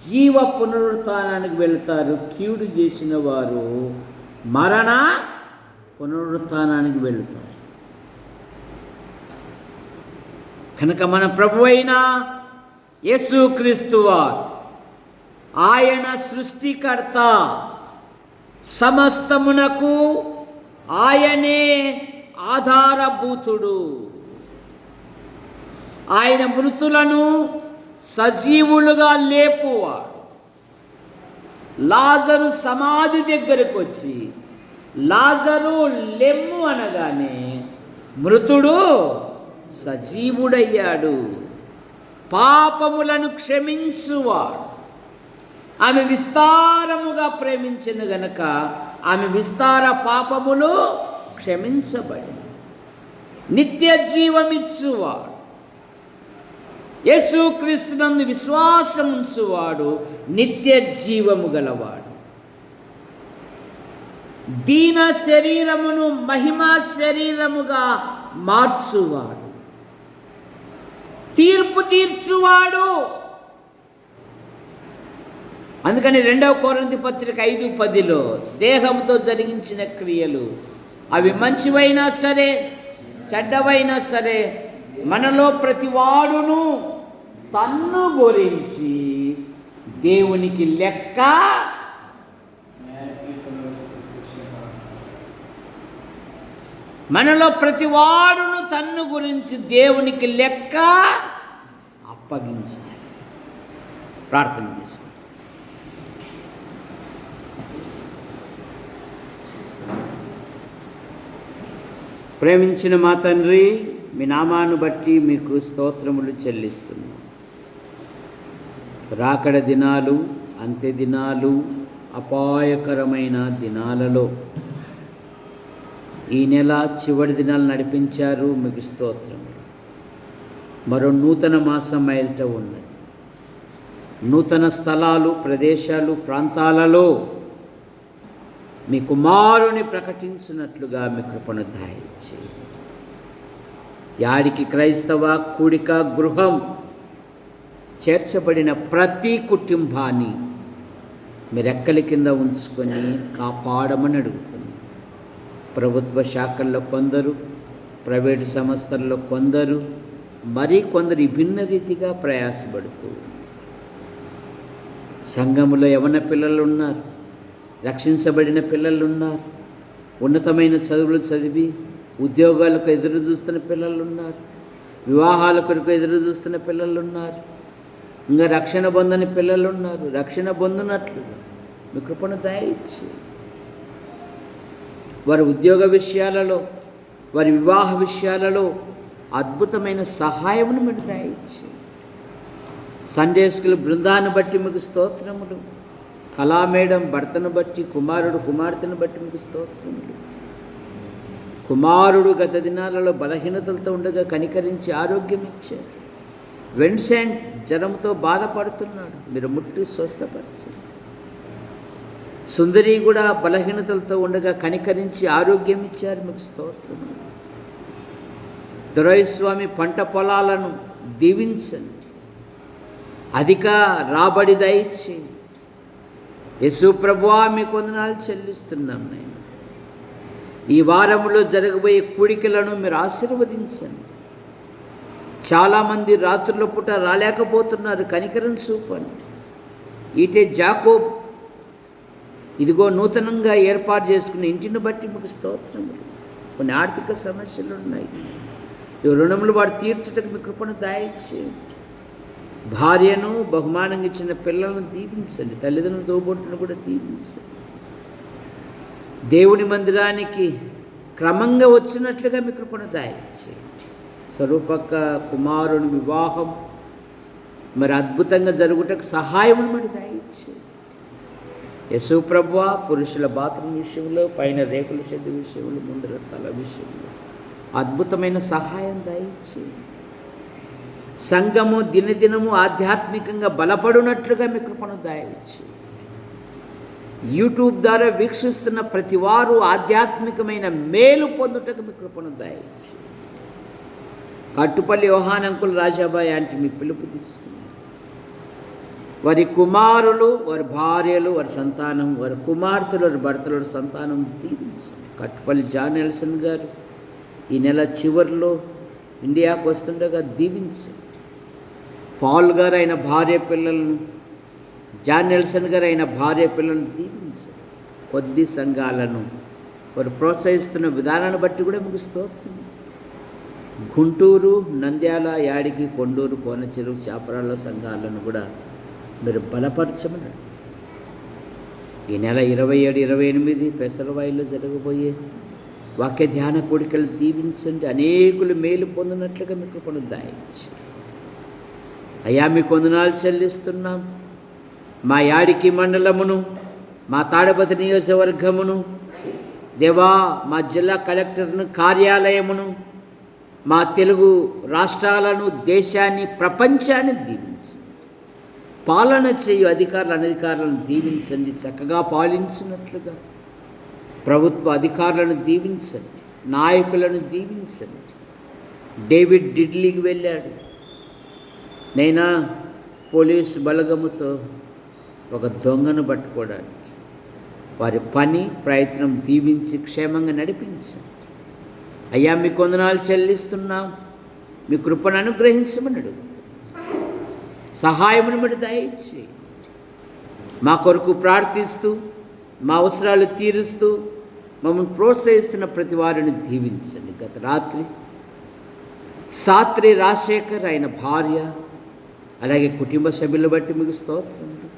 జీవ పునరుత్థానానికి వెళ్తారు, కీడు చేసిన వారు మరణ పునరుత్థానానికి వెళుతారు. కనుక మన ప్రభు అయిన యేసుక్రీస్తు వారు ఆయన సృష్టికర్త, సమస్తమునకు ఆయనే ఆధారభూతుడు. ఆయన మృతులను సజీవులుగా లేపువాడు. లాజరు సమాధి దగ్గరకు వచ్చి లాజరు లెమ్ము అనగానే మృతుడు సజీవుడయ్యాడు. పాపములను క్షమించువాడు. ఆమె విస్తారముగా ప్రేమించిన గనక ఆమె విస్తార పాపములు క్షమించబడి నిత్య జీవమిచ్చువాడు, యేసుక్రీస్తునందు విశ్వాసముంచువాడు నిత్య జీవము గలవాడు. దీన శరీరమును మహిమా శరీరముగా మార్చువాడు, తీర్పు తీర్చువాడు. అందుకని 2 కొరింథీ పత్రిక 5:10 దేహంతో జరిగించిన క్రియలు అవి మంచివైనా సరే చెడ్డవైనా సరే మనలో ప్రతివాడును తన్ను గురించి దేవునికి లెక్క మనలో ప్రతివాడును తన్ను గురించి దేవునికి లెక్క అప్పగించాలి. ప్రార్థన చేసుకుంటాం. ప్రేమించిన మా తండ్రి, మీ నామాను బట్టి మీకు స్తోత్రములు చెల్లిస్తున్నాం. రాకడ దినాలు, అంత్య దినాలు, అపాయకరమైన దినాలలో ఈ నెల చివరి దినాలు నడిపించారు, మీకు స్తోత్రములు. మరో నూతన మాసం బయట ఉన్నది. నూతన స్థలాలు, ప్రదేశాలు, ప్రాంతాలలో మీ కుమారుని ప్రకటించినట్లుగా మీ కృపను దయచేయండి. యాడికి క్రైస్తవ కూడిక గృహం చేర్చబడిన ప్రతి కుటుంబాన్ని మీ రెక్కల కింద ఉంచుకొని కాపాడమని అడుగుతున్నాం. ప్రభుత్వ శాఖల్లో కొందరు, ప్రైవేటు సంస్థల్లో కొందరు, మరీ కొందరు విభిన్న రీతిగా ప్రయాసపడుతూ సంఘములో యవన పిల్లలు ఉన్నారు, రక్షించబడిన పిల్లలు ఉన్నారు, ఉన్నతమైన చదువులు చదివి ఉద్యోగాలకు ఎదురు చూస్తున్న పిల్లలు ఉన్నారు, వివాహాల కొరకు ఎదురు చూస్తున్న పిల్లలు ఉన్నారు, ఇంకా రక్షణ పొందని పిల్లలు ఉన్నారు. రక్షణ పొందినట్లుగా మీ కృపను దయచేయండి. వారి ఉద్యోగ విషయాలలో, వారి వివాహ విషయాలలో అద్భుతమైన సహాయమును మీరు దయచేయండి. సండే స్కూల్ బృందాన్ని బట్టి మీకు స్తోత్రములు. కళా మేడం భర్తను బట్టి, కుమారుడు కుమార్తెను బట్టి మీకు స్తోత్రములు. కుమారుడు గత దినాలలో బలహీనతలతో ఉండగా కనికరించి ఆరోగ్యం ఇచ్చారు. వెన్సెంట్ జ్వరంతో బాధపడుతున్నాడు, మీరు ముట్టి స్వస్థపరిచారు. సుందరి కూడా బలహీనతలతో ఉండగా కనికరించి ఆరోగ్యం ఇచ్చారు, మీకు స్తోత్రములు. దొరైస్వామి పంట పొలాలను దీవించండి, అధిక రాబడి దయచేయండి. యేసు ప్రభువా, మీకు వందనాలు చెల్లిస్తున్నాం నాయన. ఈ వారంలో జరగబోయే కూడికలను మీరు ఆశీర్వదించండి. చాలామంది రాత్రుల పూట రాలేకపోతున్నారు, కనికరం చూపండి. ఈటే జాకోబ్ ఇదిగో నూతనంగా ఏర్పాటు చేసుకున్న ఇంటిని బట్టి మీకు స్తోత్రములు. కొన్ని ఆర్థిక సమస్యలు ఉన్నాయి, ఈ రుణములు వాడు తీర్చుటకు మీ కృపను దయచేయండి. భార్యను బహుమానంగా ఇచ్చిన పిల్లలను దీవించండి, తల్లిదండ్రుల తోబుట్టును కూడా దీవించండి. దేవుని మందిరానికి క్రమంగా వచ్చినట్లుగా మీ కృపను దయచేయండి. స్వరూపక్క కుమారుని వివాహం మరి అద్భుతంగా జరుగుటకు సహాయమును మరి దయచేయండి. యేసు ప్రభువా, పురుషుల బాత్రూమ్ విషయంలో, పైన రేకుల షెడ్ విషయంలో, ముందర స్థల విషయంలో అద్భుతమైన సహాయం దయచేయండి. సంఘము దినదినము ఆధ్యాత్మికంగా బలపడునట్లుగా మీ కృపను దయచేయండి. యూట్యూబ్ ద్వారా వీక్షిస్తున్న ప్రతి వారు ఆధ్యాత్మికమైన మేలు పొందుటకు మీ కృపను దయచేయండి. కట్టుపల్లి యోహాన్ అంకుల్ రాజాబాయ్ అంటే మీ పిలుపు తీసుకుని వారి కుమారులు, వారి భార్యలు, వారి సంతానం, వారి కుమార్తెలు, వారి భర్తలు, వారి సంతానం దీవించండి. కట్టుపల్లి జాన్ నెల్సన్ గారు ఈ నెల చివరిలో ఇండియాకు వస్తుండగా దీవించండి. పాల్ గారు ఆయన భార్య పిల్లలను, జాన్ నెల్సన్ గారు ఆయన భార్య పిల్లలను దీవించండి. కొద్ది సంఘాలను వారు ప్రోత్సహిస్తున్న విధానాన్ని బట్టి కూడా మీకు స్తోత్రం. గుంటూరు, నంద్యాల, యాడికి, కొండూరు, కోనచెరువు, చాపరాళ్ళ సంఘాలను కూడా మీరు బలపరచమని. ఈ నెల 27, 28 పెసరవాయిలో జరగబోయే వాక్య ధ్యాన కోడికలు దీవించండి. అనేకులు మేలు పొందినట్లుగా మీకు కృపను దయచేయండి. అయ్యా, మీకు వందనాలు చెల్లిస్తున్నాం. మా యాడికి మండలమును, మా తాడపత్రి నియోజకవర్గమును, దేవా మా జిల్లా కలెక్టర్ను, కార్యాలయమును, మా తెలుగు రాష్ట్రాలను, దేశాన్ని, ప్రపంచాన్ని దీవించండి. పాలన చేయు అధికారులు, అనధికారులను దీవించండి. చక్కగా పాలించినట్లుగా ప్రభుత్వ అధికారులను దీవించండి, నాయకులను దీవించండి. డేవిడ్ డిడ్లీకి వెళ్ళాడు. నైనా పోలీసు బలగముతో ఒక దొంగను పట్టుకోవడానికి వారి పని ప్రయత్నం దీవించి క్షేమంగా నడిపించండి. అయ్యా మీ వందనాలు చెల్లిస్తున్నాం. మీ కృపను అనుగ్రహించమని అడుగుతున్నాం. సహాయమును మీరు దయచేయండి. మా కొరకు ప్రార్థిస్తూ, మా అవసరాలు తీరుస్తూ మమ్మల్ని ప్రోత్సహిస్తున్న ప్రతి వారిని దీవించండి. గత రాత్రి సాత్రి రాజశేఖర్, ఆయన భార్య, అలాగే కుటుంబ సభ్యులను బట్టి మీకు స్తోత్రములు.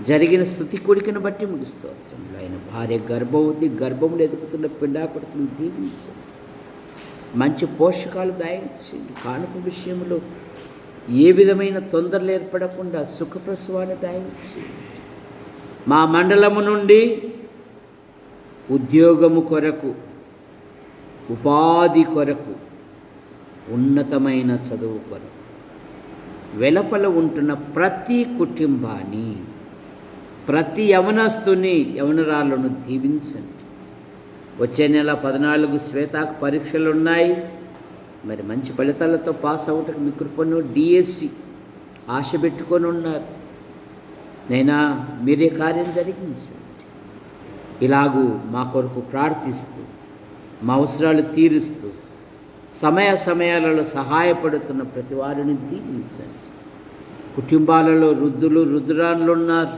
జరిగిన స్తుతి కొడుకును బట్టి మీకు స్తోత్రములు. ఆయన భార్య గర్భవతి, గర్భంలో ఎదుగుతున్న పిండాకుడుకును దీవించండి. మంచి పోషకాలు దయచేయండి. కానుక విషయంలో ఏ విధమైన తొందరలు ఏర్పడకుండా సుఖప్రసవాన్ని దయచేయండి. మా మండలము నుండి ఉద్యోగము కొరకు, ఉపాధి కొరకు, ఉన్నతమైన చదువు కొరకు వెలుపల ఉంటున్న ప్రతి కుటుంబాన్ని, ప్రతి యవనస్తుని, యవనరాలను దీవించండి. వచ్చే నెల 14 శ్వేతాకు పరీక్షలు ఉన్నాయి. మరి మంచి ఫలితాలతో పాస్ అవుటకు మీ కృపను, డిఎస్సి ఆశ పెట్టుకొని ఉన్నారు. నైనా మీరే కార్యం జరిగించండి. ఇలాగూ మా కొరకు ప్రార్థిస్తూ, మా అవసరాలు తీరుస్తూ, సమయాలలో సహాయపడుతున్న ప్రతి వారిని దీవించండి. కుటుంబాలలో వృద్ధులు, వృద్ధురాళ్ళు ఉన్నారు.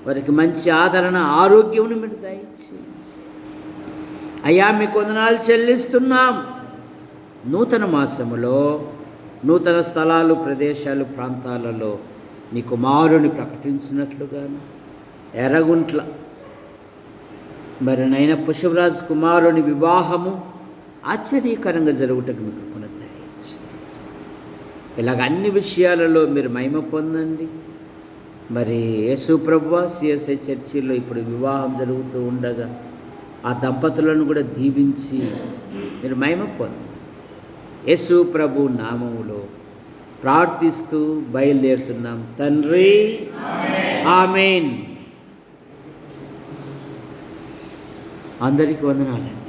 వారికి మంచి ఆదరణ, ఆరోగ్యమును మీరు దయచేయండి. అయ్యా మీకు వందనాలు చెల్లిస్తున్నాం. నూతన మాసములో నూతన స్థలాలు, ప్రదేశాలు, ప్రాంతాలలో నీ కుమారుని ప్రకటించినట్లుగాను, ఎర్రగుంట్ల మరి నైనా పుష్పరాజు కుమారుని వివాహము ఆశ్చర్యకరంగా జరుగుటకు మీకు పునరుద్ధరించండి. ఇలాగ అన్ని విషయాలలో మీరు మహిమ పొందండి. మరి యేసు ప్రభువా సిఎస్ఐ చర్చిలో ఇప్పుడు వివాహం జరుగుతూ ఉండగా ఆ దంపతులను కూడా దీవించి మీరు మహిమ పొందండి. యేసు ప్రభు నామములో ప్రార్థిస్తూ బయలుదేరుతున్నాం తండ్రి. ఆమేన్. అందరికీ వందనాలండి.